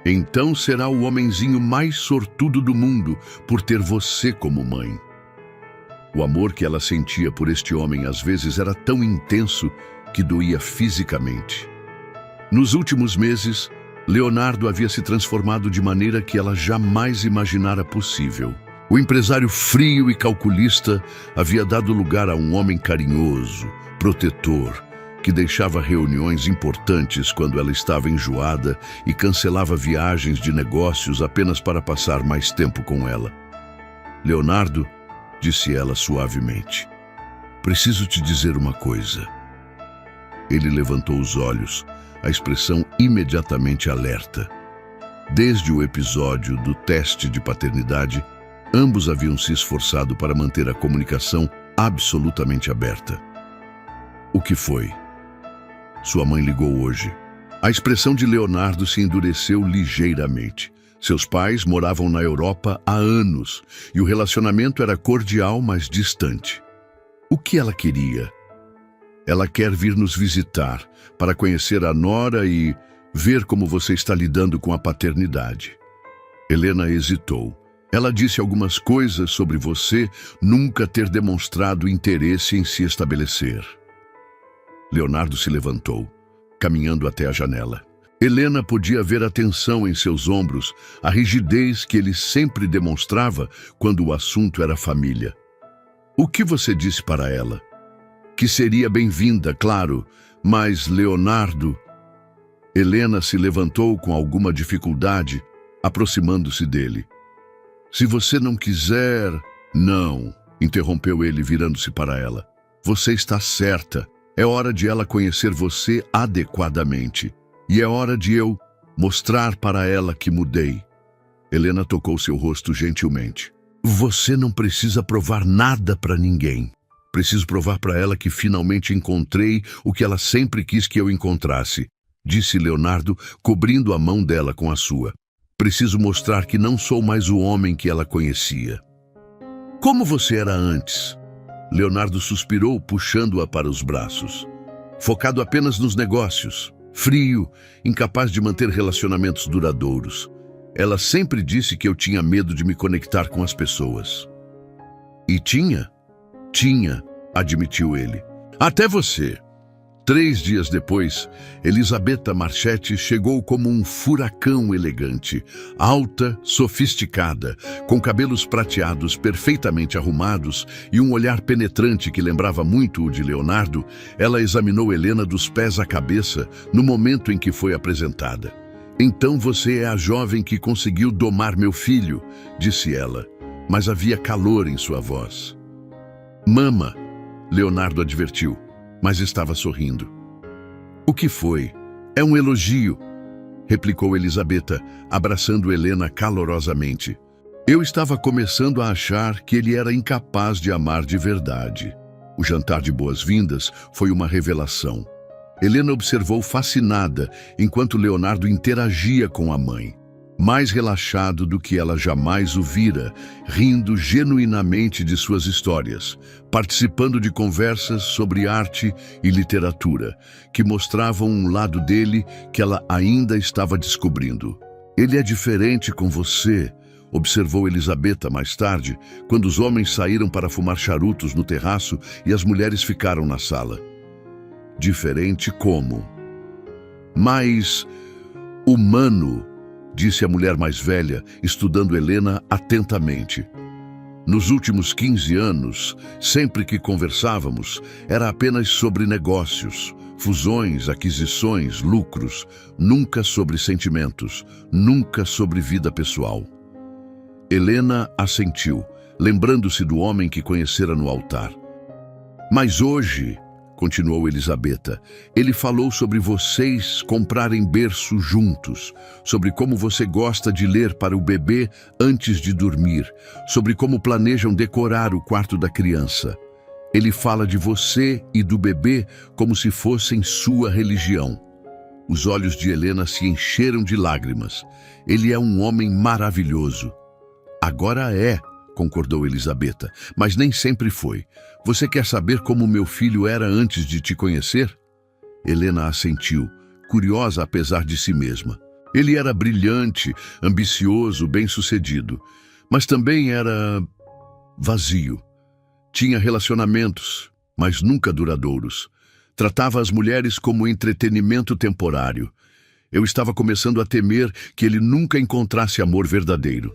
Então será o homenzinho mais sortudo do mundo por ter você como mãe." O amor que ela sentia por este homem às vezes era tão intenso que doía fisicamente. Nos últimos meses, Leonardo havia se transformado de maneira que ela jamais imaginara possível. O empresário frio e calculista havia dado lugar a um homem carinhoso, protetor, que deixava reuniões importantes quando ela estava enjoada e cancelava viagens de negócios apenas para passar mais tempo com ela. "Leonardo", disse ela suavemente, "preciso te dizer uma coisa." Ele levantou os olhos, a expressão imediatamente alerta. Desde o episódio do teste de paternidade, ambos haviam se esforçado para manter a comunicação absolutamente aberta. "O que foi?" "Sua mãe ligou hoje." A expressão de Leonardo se endureceu ligeiramente. Seus pais moravam na Europa há anos e o relacionamento era cordial, mas distante. "O que ela queria?" "Ela quer vir nos visitar para conhecer a nora e ver como você está lidando com a paternidade." Helena hesitou. Ela disse algumas coisas sobre você nunca ter demonstrado interesse em se estabelecer. Leonardo se levantou, caminhando até a janela. Helena podia ver a tensão em seus ombros, a rigidez que ele sempre demonstrava quando o assunto era família. "O que você disse para ela?" "Que seria bem-vinda, claro, mas Leonardo..." Helena se levantou com alguma dificuldade, aproximando-se dele. "Se você não quiser..." "Não", interrompeu ele, virando-se para ela. "Você está certa. É hora de ela conhecer você adequadamente. E é hora de eu mostrar para ela que mudei." Helena tocou seu rosto gentilmente. "Você não precisa provar nada para ninguém. Preciso provar para ela que finalmente encontrei o que ela sempre quis que eu encontrasse", disse Leonardo, cobrindo a mão dela com a sua. "Preciso mostrar que não sou mais o homem que ela conhecia." "Como você era antes?" Leonardo suspirou, puxando-a para os braços. "Focado apenas nos negócios. Frio, incapaz de manter relacionamentos duradouros. Ela sempre disse que eu tinha medo de me conectar com as pessoas." "E tinha?" "Tinha", admitiu ele. "Até você." 3 dias depois, Elisabetta Marchetti chegou como um furacão elegante, alta, sofisticada, com cabelos prateados perfeitamente arrumados e um olhar penetrante que lembrava muito o de Leonardo. Ela examinou Helena dos pés à cabeça no momento em que foi apresentada. "Então você é a jovem que conseguiu domar meu filho", disse ela, mas havia calor em sua voz. "Mama", Leonardo advertiu, mas estava sorrindo. O que foi? É um elogio, replicou Elisabetta, abraçando Helena calorosamente. Eu estava começando a achar que ele era incapaz de amar de verdade. O jantar de boas-vindas foi uma revelação. Helena observou fascinada enquanto Leonardo interagia com a mãe. Mais relaxado do que ela jamais o vira, rindo genuinamente de suas histórias, participando de conversas sobre arte e literatura, que mostravam um lado dele que ela ainda estava descobrindo. Ele é diferente com você, observou Elisabetta mais tarde, quando os homens saíram para fumar charutos no terraço e as mulheres ficaram na sala. Diferente como? Mais humano, disse a mulher mais velha, estudando Helena atentamente. Nos últimos 15 anos, sempre que conversávamos, era apenas sobre negócios, fusões, aquisições, lucros, nunca sobre sentimentos, nunca sobre vida pessoal. Helena assentiu, lembrando-se do homem que conhecera no altar. Mas hoje, continuou Elisabetta, ele falou sobre vocês comprarem berço juntos, sobre como você gosta de ler para o bebê antes de dormir, sobre como planejam decorar o quarto da criança. Ele fala de você e do bebê como se fossem sua religião. Os olhos de Helena se encheram de lágrimas. Ele é um homem maravilhoso. Agora é, concordou Elisabetta, mas nem sempre foi. Você quer saber como meu filho era antes de te conhecer? Helena assentiu, curiosa apesar de si mesma. Ele era brilhante, ambicioso, bem-sucedido, mas também era vazio. Tinha relacionamentos, mas nunca duradouros. Tratava as mulheres como entretenimento temporário. Eu estava começando a temer que ele nunca encontrasse amor verdadeiro.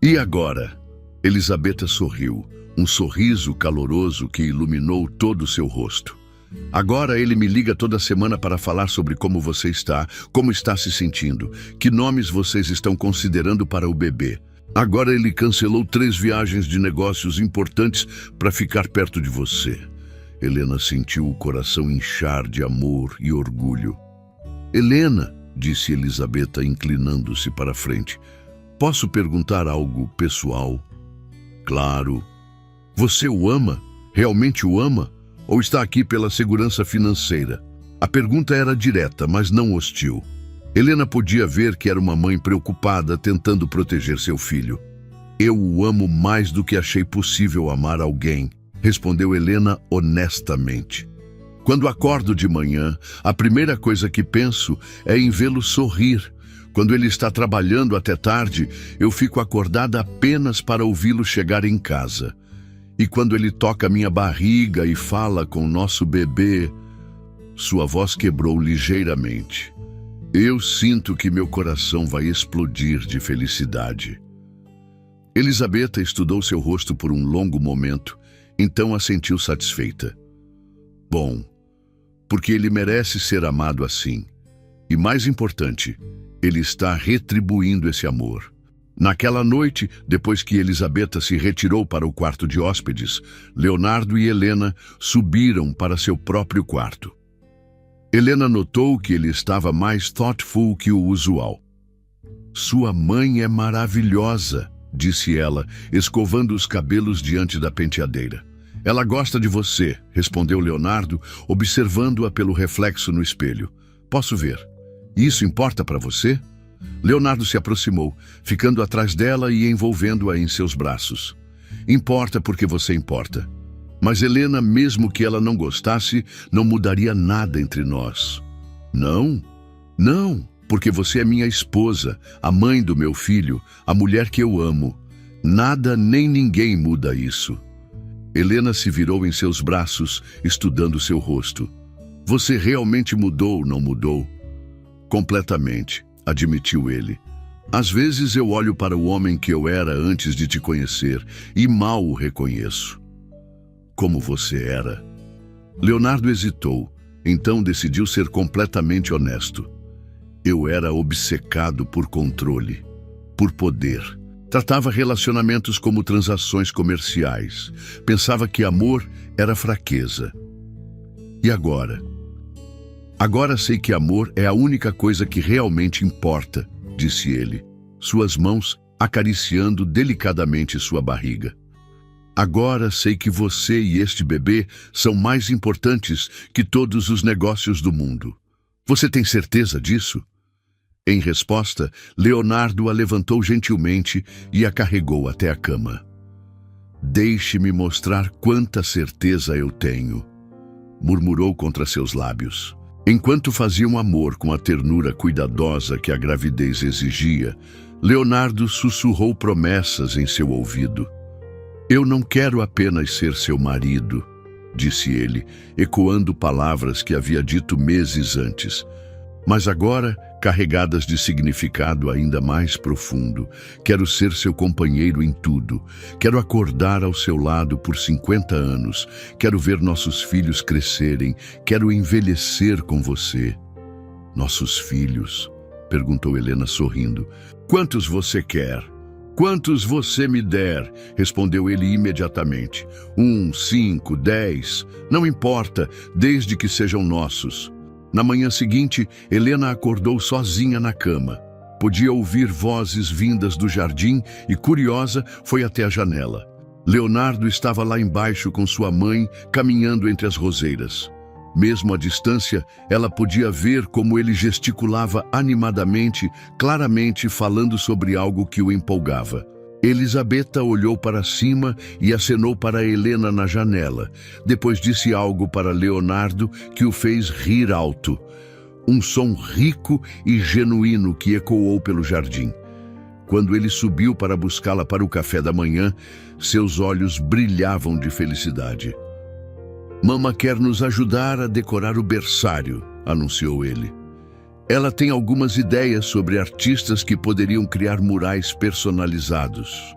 E agora? Elisabetta sorriu, um sorriso caloroso que iluminou todo o seu rosto. Agora ele me liga toda semana para falar sobre como você está, como está se sentindo, que nomes vocês estão considerando para o bebê. Agora ele cancelou 3 viagens de negócios importantes para ficar perto de você. Helena sentiu o coração inchar de amor e orgulho. Helena, disse Elisabetta, inclinando-se para a frente, posso perguntar algo pessoal? Claro. Você o ama? Realmente o ama? Ou está aqui pela segurança financeira? A pergunta era direta, mas não hostil. Helena podia ver que era uma mãe preocupada tentando proteger seu filho. Eu o amo mais do que achei possível amar alguém, respondeu Helena honestamente. Quando acordo de manhã, a primeira coisa que penso é em vê-lo sorrir. Quando ele está trabalhando até tarde, eu fico acordada apenas para ouvi-lo chegar em casa. E quando ele toca minha barriga e fala com nosso bebê, sua voz quebrou ligeiramente. Eu sinto que meu coração vai explodir de felicidade. Elisabetta estudou seu rosto por um longo momento, então assentiu satisfeita. Bom, porque ele merece ser amado assim. E mais importante, ele está retribuindo esse amor. Naquela noite, depois que Elisabetta se retirou para o quarto de hóspedes, Leonardo e Helena subiram para seu próprio quarto. Helena notou que ele estava mais thoughtful que o usual. Sua mãe é maravilhosa, disse ela, escovando os cabelos diante da penteadeira. Ela gosta de você, respondeu Leonardo, observando-a pelo reflexo no espelho. Posso ver? Isso importa para você? Leonardo se aproximou, ficando atrás dela e envolvendo-a em seus braços. Importa porque você importa. Mas Helena, mesmo que ela não gostasse, não mudaria nada entre nós. Não, não, porque você é minha esposa, a mãe do meu filho, a mulher que eu amo. Nada nem ninguém muda isso. Helena se virou em seus braços, estudando seu rosto. Você realmente mudou, não mudou? Completamente, admitiu ele. Às vezes eu olho para o homem que eu era antes de te conhecer e mal o reconheço. Como você era? Leonardo hesitou, então decidiu ser completamente honesto. Eu era obcecado por controle, por poder. Tratava relacionamentos como transações comerciais. Pensava que amor era fraqueza. E agora? Agora sei que amor é a única coisa que realmente importa, disse ele, suas mãos acariciando delicadamente sua barriga. Agora sei que você e este bebê são mais importantes que todos os negócios do mundo. Você tem certeza disso? Em resposta, Leonardo a levantou gentilmente e a carregou até a cama. Deixe-me mostrar quanta certeza eu tenho, murmurou contra seus lábios. Enquanto faziam amor com a ternura cuidadosa que a gravidez exigia, Leonardo sussurrou promessas em seu ouvido. Eu não quero apenas ser seu marido, disse ele, ecoando palavras que havia dito meses antes, mas agora carregadas de significado ainda mais profundo. Quero ser seu companheiro em tudo. Quero acordar ao seu lado por 50 anos. Quero ver nossos filhos crescerem. Quero envelhecer com você. Nossos filhos? Perguntou Helena sorrindo. Quantos você quer? Quantos você me der? Respondeu ele imediatamente. 1, 5, 10. Não importa, desde que sejam nossos. Na manhã seguinte, Helena acordou sozinha na cama. Podia ouvir vozes vindas do jardim e, curiosa, foi até a janela. Leonardo estava lá embaixo com sua mãe, caminhando entre as roseiras. Mesmo à distância, ela podia ver como ele gesticulava animadamente, claramente falando sobre algo que o empolgava. Elisabetta olhou para cima e acenou para Helena na janela. Depois disse algo para Leonardo que o fez rir alto. Um som rico e genuíno que ecoou pelo jardim. Quando ele subiu para buscá-la para o café da manhã, seus olhos brilhavam de felicidade. Mama quer nos ajudar a decorar o berçário, anunciou ele. Ela tem algumas ideias sobre artistas que poderiam criar murais personalizados.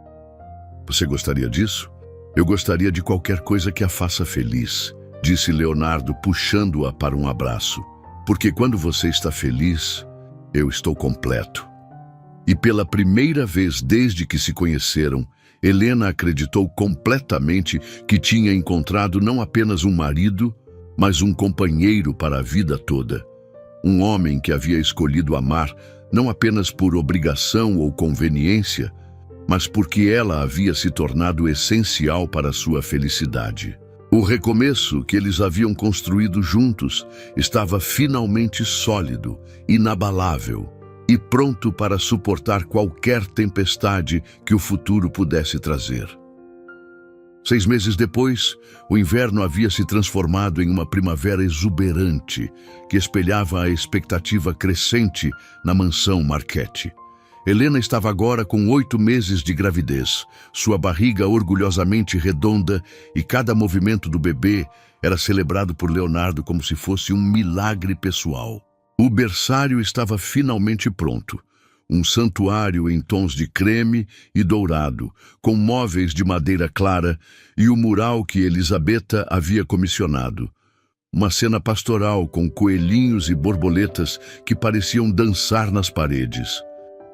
Você gostaria disso? Eu gostaria de qualquer coisa que a faça feliz, disse Leonardo, puxando-a para um abraço. Porque quando você está feliz, eu estou completo. E pela primeira vez desde que se conheceram, Helena acreditou completamente que tinha encontrado não apenas um marido, mas um companheiro para a vida toda. Um homem que havia escolhido amar não apenas por obrigação ou conveniência, mas porque ela havia se tornado essencial para sua felicidade. O recomeço que eles haviam construído juntos estava finalmente sólido, inabalável e pronto para suportar qualquer tempestade que o futuro pudesse trazer. 6 meses depois, o inverno havia se transformado em uma primavera exuberante que espelhava a expectativa crescente na mansão Marchetti. Helena estava agora com 8 meses de gravidez, sua barriga orgulhosamente redonda e cada movimento do bebê era celebrado por Leonardo como se fosse um milagre pessoal. O berçário estava finalmente pronto. Um santuário em tons de creme e dourado, com móveis de madeira clara e o mural que Elisabetta havia comissionado. Uma cena pastoral com coelhinhos e borboletas que pareciam dançar nas paredes.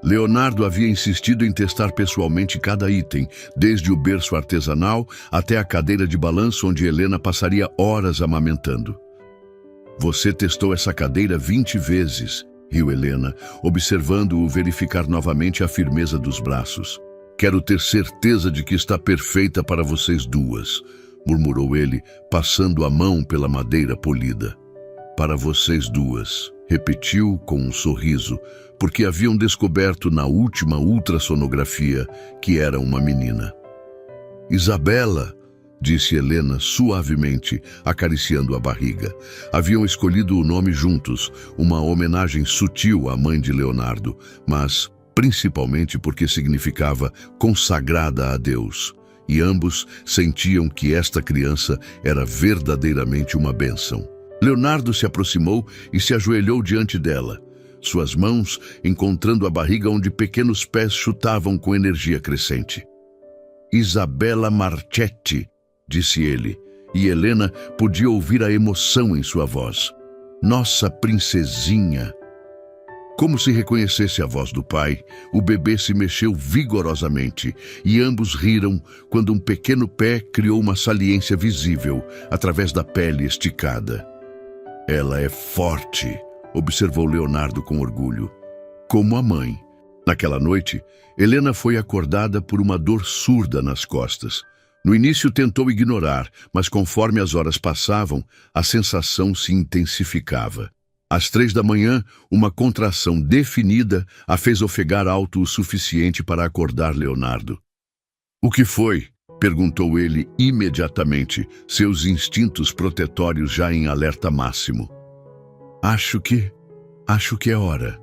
Leonardo havia insistido em testar pessoalmente cada item, desde o berço artesanal até a cadeira de balanço onde Helena passaria horas amamentando. Você testou essa cadeira 20 vezes, riu Helena, observando-o verificar novamente a firmeza dos braços. Quero ter certeza de que está perfeita para vocês duas, murmurou ele, passando a mão pela madeira polida. Para vocês duas, repetiu com um sorriso, porque haviam descoberto na última ultrassonografia que era uma menina. Isabela, disse Helena suavemente, acariciando a barriga. Haviam escolhido o nome juntos, uma homenagem sutil à mãe de Leonardo, mas principalmente porque significava consagrada a Deus. E ambos sentiam que esta criança era verdadeiramente uma bênção. Leonardo se aproximou e se ajoelhou diante dela, suas mãos encontrando a barriga onde pequenos pés chutavam com energia crescente. Isabela Marchetti, disse ele, e Helena podia ouvir a emoção em sua voz. Nossa princesinha. Como se reconhecesse a voz do pai, o bebê se mexeu vigorosamente e ambos riram quando um pequeno pé criou uma saliência visível através da pele esticada. Ela é forte, observou Leonardo com orgulho. Como a mãe. Naquela noite, Helena foi acordada por uma dor surda nas costas. No início tentou ignorar, mas conforme as horas passavam, a sensação se intensificava. Às 3 da manhã, uma contração definida a fez ofegar alto o suficiente para acordar Leonardo. "O que foi?" perguntou ele imediatamente, seus instintos protetórios já em alerta máximo. Acho que é hora",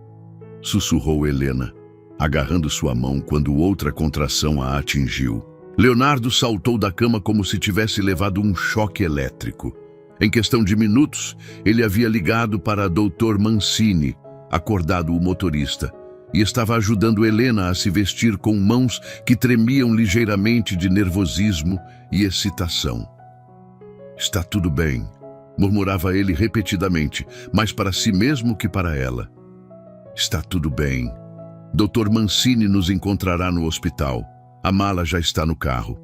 sussurrou Helena, agarrando sua mão quando outra contração a atingiu. Leonardo saltou da cama como se tivesse levado um choque elétrico. Em questão de minutos, ele havia ligado para Dr. Mancini, acordado o motorista, e estava ajudando Helena a se vestir com mãos que tremiam ligeiramente de nervosismo e excitação. "Está tudo bem", murmurava ele repetidamente, mais para si mesmo que para ela. "Está tudo bem. Dr. Mancini nos encontrará no hospital. A mala já está no carro."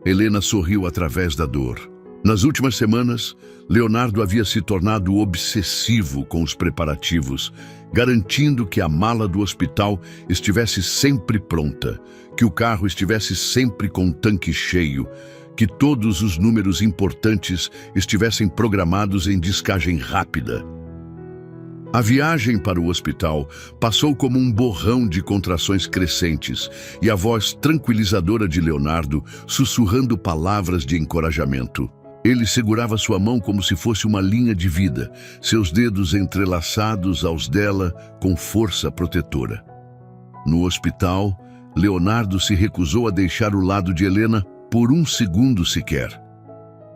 Helena sorriu através da dor. Nas últimas semanas, Leonardo havia se tornado obsessivo com os preparativos, garantindo que a mala do hospital estivesse sempre pronta, que o carro estivesse sempre com o tanque cheio, que todos os números importantes estivessem programados em descagem rápida. A viagem para o hospital passou como um borrão de contrações crescentes e a voz tranquilizadora de Leonardo sussurrando palavras de encorajamento. Ele segurava sua mão como se fosse uma linha de vida, seus dedos entrelaçados aos dela com força protetora. No hospital, Leonardo se recusou a deixar o lado de Helena por um segundo sequer.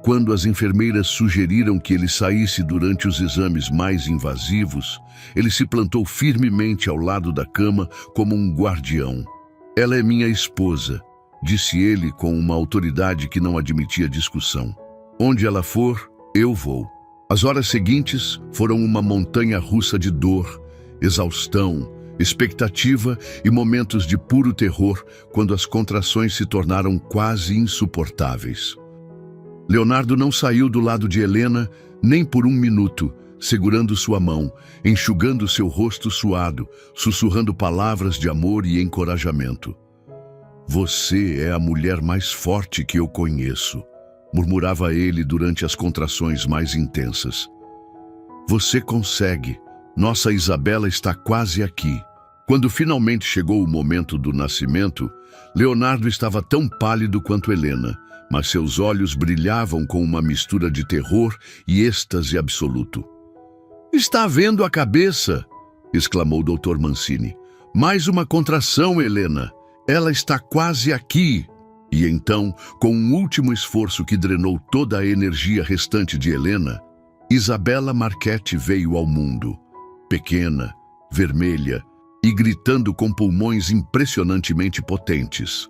Quando as enfermeiras sugeriram que ele saísse durante os exames mais invasivos, ele se plantou firmemente ao lado da cama como um guardião. "Ela é minha esposa", disse ele com uma autoridade que não admitia discussão. "Onde ela for, eu vou." As horas seguintes foram uma montanha russa de dor, exaustão, expectativa e momentos de puro terror quando as contrações se tornaram quase insuportáveis. Leonardo não saiu do lado de Helena nem por um minuto, segurando sua mão, enxugando seu rosto suado, sussurrando palavras de amor e encorajamento. "Você é a mulher mais forte que eu conheço", murmurava ele durante as contrações mais intensas. "Você consegue. Nossa Isabela está quase aqui." Quando finalmente chegou o momento do nascimento, Leonardo estava tão pálido quanto Helena, mas seus olhos brilhavam com uma mistura de terror e êxtase absoluto. "Está vendo a cabeça?" exclamou Dr. Mancini. "Mais uma contração, Helena. Ela está quase aqui." E então, com um último esforço que drenou toda a energia restante de Helena, Isabela Marchetti veio ao mundo, pequena, vermelha e gritando com pulmões impressionantemente potentes.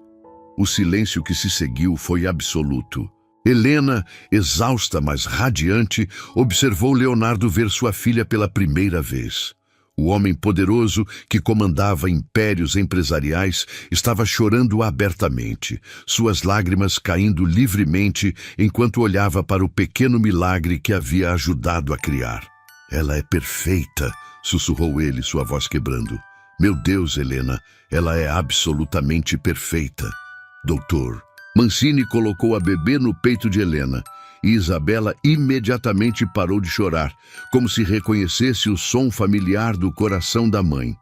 O silêncio que se seguiu foi absoluto. Helena, exausta, mas radiante, observou Leonardo ver sua filha pela primeira vez. O homem poderoso que comandava impérios empresariais estava chorando abertamente, suas lágrimas caindo livremente enquanto olhava para o pequeno milagre que havia ajudado a criar. "Ela é perfeita", sussurrou ele, sua voz quebrando. "Meu Deus, Helena, ela é absolutamente perfeita." "Doutor." Mancini colocou a bebê no peito de Helena e Isabela imediatamente parou de chorar, como se reconhecesse o som familiar do coração da mãe.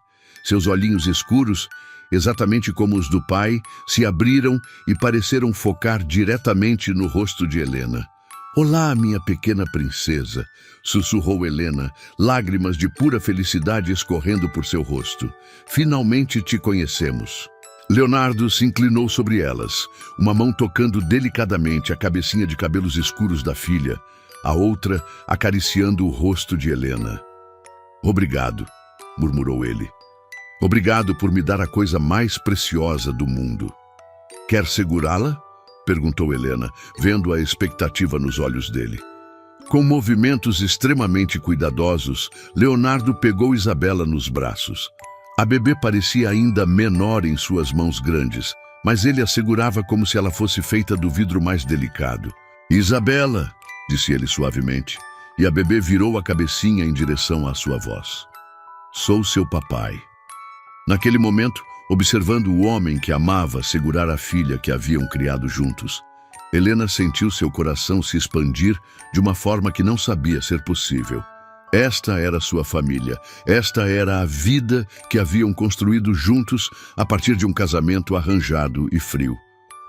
Seus olhinhos escuros, exatamente como os do pai, se abriram e pareceram focar diretamente no rosto de Helena. "Olá, minha pequena princesa", sussurrou Helena, lágrimas de pura felicidade escorrendo por seu rosto. "Finalmente te conhecemos." Leonardo se inclinou sobre elas, uma mão tocando delicadamente a cabecinha de cabelos escuros da filha, a outra acariciando o rosto de Helena. "Obrigado", murmurou ele. "Obrigado por me dar a coisa mais preciosa do mundo." "Quer segurá-la?", perguntou Helena, vendo a expectativa nos olhos dele. Com movimentos extremamente cuidadosos, Leonardo pegou Isabela nos braços. A bebê parecia ainda menor em suas mãos grandes, mas ele a segurava como se ela fosse feita do vidro mais delicado. "Isabela", disse ele suavemente, e a bebê virou a cabecinha em direção à sua voz. "Sou seu papai." Naquele momento, observando o homem que amava segurar a filha que haviam criado juntos, Helena sentiu seu coração se expandir de uma forma que não sabia ser possível. Esta era sua família, esta era a vida que haviam construído juntos a partir de um casamento arranjado e frio.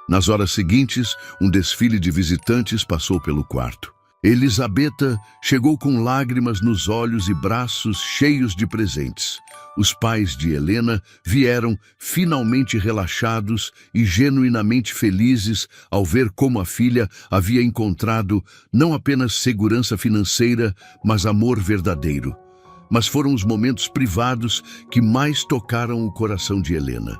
Nas horas seguintes, um desfile de visitantes passou pelo quarto. Elisabetta chegou com lágrimas nos olhos e braços cheios de presentes. Os pais de Helena vieram finalmente relaxados e genuinamente felizes ao ver como a filha havia encontrado não apenas segurança financeira, mas amor verdadeiro. Mas foram os momentos privados que mais tocaram o coração de Helena.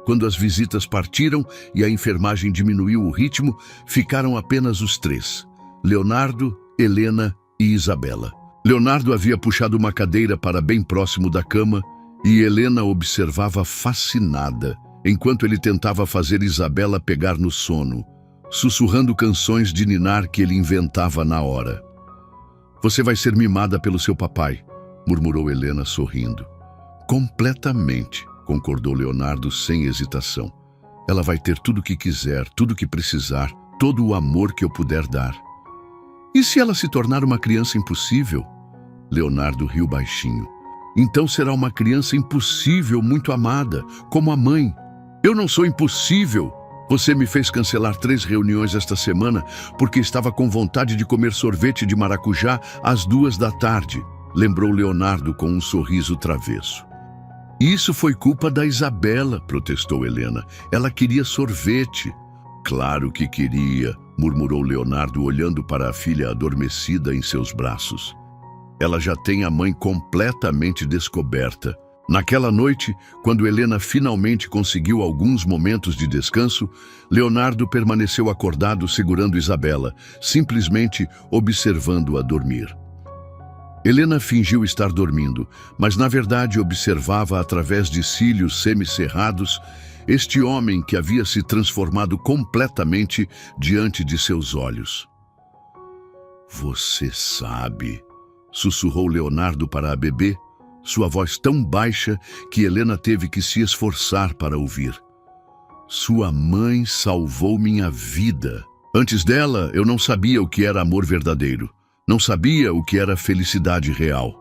Quando as visitas partiram e a enfermagem diminuiu o ritmo, ficaram apenas os três: Leonardo, Helena e Isabela. Leonardo havia puxado uma cadeira para bem próximo da cama e Helena observava fascinada, enquanto ele tentava fazer Isabela pegar no sono, sussurrando canções de ninar que ele inventava na hora. "Você vai ser mimada pelo seu papai", murmurou Helena sorrindo. "Completamente", concordou Leonardo sem hesitação. "Ela vai ter tudo o que quiser, tudo o que precisar, todo o amor que eu puder dar." "E se ela se tornar uma criança impossível?" Leonardo riu baixinho. "Então será uma criança impossível, muito amada, como a mãe." "Eu não sou impossível. Você me fez cancelar 3 reuniões esta semana porque estava com vontade de comer sorvete de maracujá às 2 da tarde, lembrou Leonardo com um sorriso travesso. "Isso foi culpa da Isabela", protestou Helena. "Ela queria sorvete." "Claro que queria", murmurou Leonardo olhando para a filha adormecida em seus braços. "Ela já tem a mãe completamente descoberta." Naquela noite, quando Helena finalmente conseguiu alguns momentos de descanso, Leonardo permaneceu acordado segurando Isabela, simplesmente observando-a dormir. Helena fingiu estar dormindo, mas na verdade observava através de cílios semicerrados este homem que havia se transformado completamente diante de seus olhos. "Você sabe", sussurrou Leonardo para a bebê, sua voz tão baixa que Helena teve que se esforçar para ouvir. "Sua mãe salvou minha vida. Antes dela, eu não sabia o que era amor verdadeiro. Não sabia o que era felicidade real."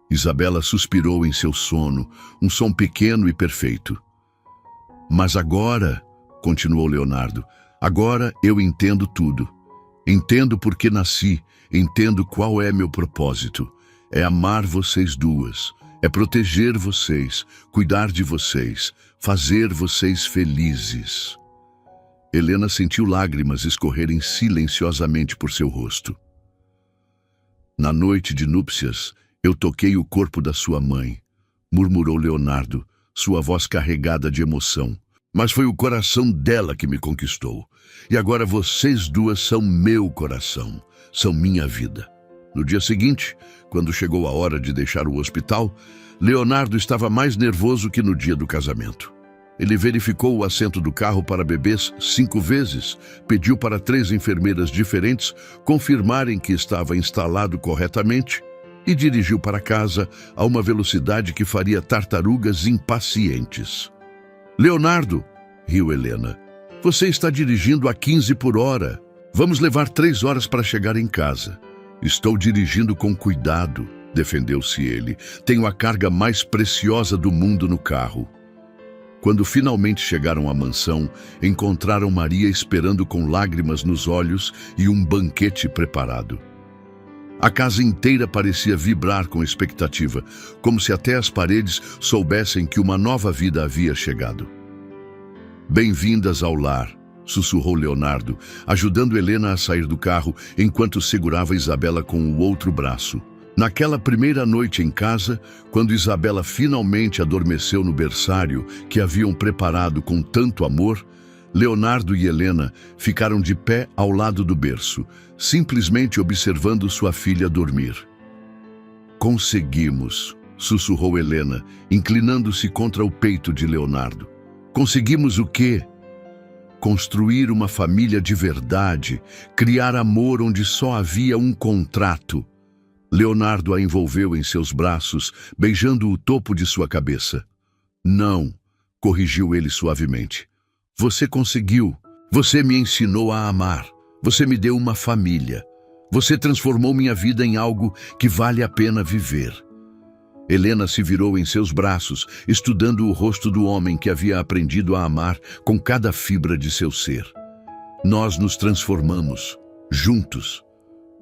Isabela suspirou em seu sono, um som pequeno e perfeito. "Mas agora", continuou Leonardo, "agora eu entendo tudo. Entendo por que nasci, entendo qual é meu propósito. É amar vocês duas, é proteger vocês, cuidar de vocês, fazer vocês felizes." Helena sentiu lágrimas escorrerem silenciosamente por seu rosto. "Na noite de núpcias, eu toquei o corpo da sua mãe", murmurou Leonardo, sua voz carregada de emoção. "Mas foi o coração dela que me conquistou. E agora vocês duas são meu coração, são minha vida." No dia seguinte, quando chegou a hora de deixar o hospital, Leonardo estava mais nervoso que no dia do casamento. Ele verificou o assento do carro para bebês 5 vezes, pediu para 3 enfermeiras diferentes confirmarem que estava instalado corretamente e dirigiu para casa a uma velocidade que faria tartarugas impacientes. "Leonardo", riu Helena, "você está dirigindo a 15 por hora. Vamos levar 3 horas para chegar em casa." "Estou dirigindo com cuidado", defendeu-se ele. "Tenho a carga mais preciosa do mundo no carro." Quando finalmente chegaram à mansão, encontraram Maria esperando com lágrimas nos olhos e um banquete preparado. A casa inteira parecia vibrar com expectativa, como se até as paredes soubessem que uma nova vida havia chegado. "Bem-vindas ao lar", sussurrou Leonardo, ajudando Helena a sair do carro enquanto segurava Isabela com o outro braço. Naquela primeira noite em casa, quando Isabela finalmente adormeceu no berçário que haviam preparado com tanto amor, Leonardo e Helena ficaram de pé ao lado do berço, simplesmente observando sua filha dormir. Conseguimos, sussurrou Helena, inclinando-se contra o peito de Leonardo. Conseguimos o quê? Construir uma família de verdade, criar amor onde só havia um contrato. Leonardo a envolveu em seus braços, beijando o topo de sua cabeça. Não, corrigiu ele suavemente. Você conseguiu. Você me ensinou a amar. Você me deu uma família. Você transformou minha vida em algo que vale a pena viver. Helena se virou em seus braços, estudando o rosto do homem que havia aprendido a amar com cada fibra de seu ser. Nós nos transformamos, juntos.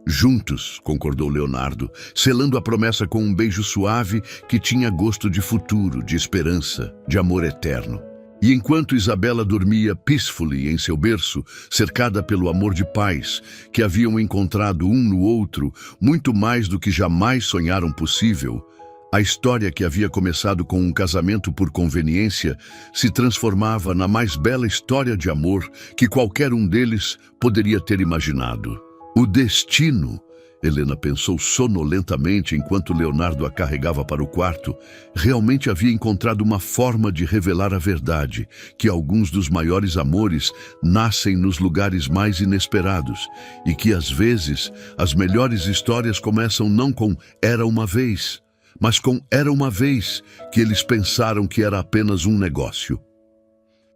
Juntos, concordou Leonardo, selando a promessa com um beijo suave que tinha gosto de futuro, de esperança, de amor eterno. E enquanto Isabela dormia peacefully em seu berço, cercada pelo amor de pais, que haviam encontrado um no outro, muito mais do que jamais sonharam possível, a história que havia começado com um casamento por conveniência se transformava na mais bela história de amor que qualquer um deles poderia ter imaginado. O destino, Helena pensou sonolentamente enquanto Leonardo a carregava para o quarto, realmente havia encontrado uma forma de revelar a verdade, que alguns dos maiores amores nascem nos lugares mais inesperados e que, às vezes, as melhores histórias começam não com "era uma vez", mas com "era uma vez", que eles pensaram que era apenas um negócio.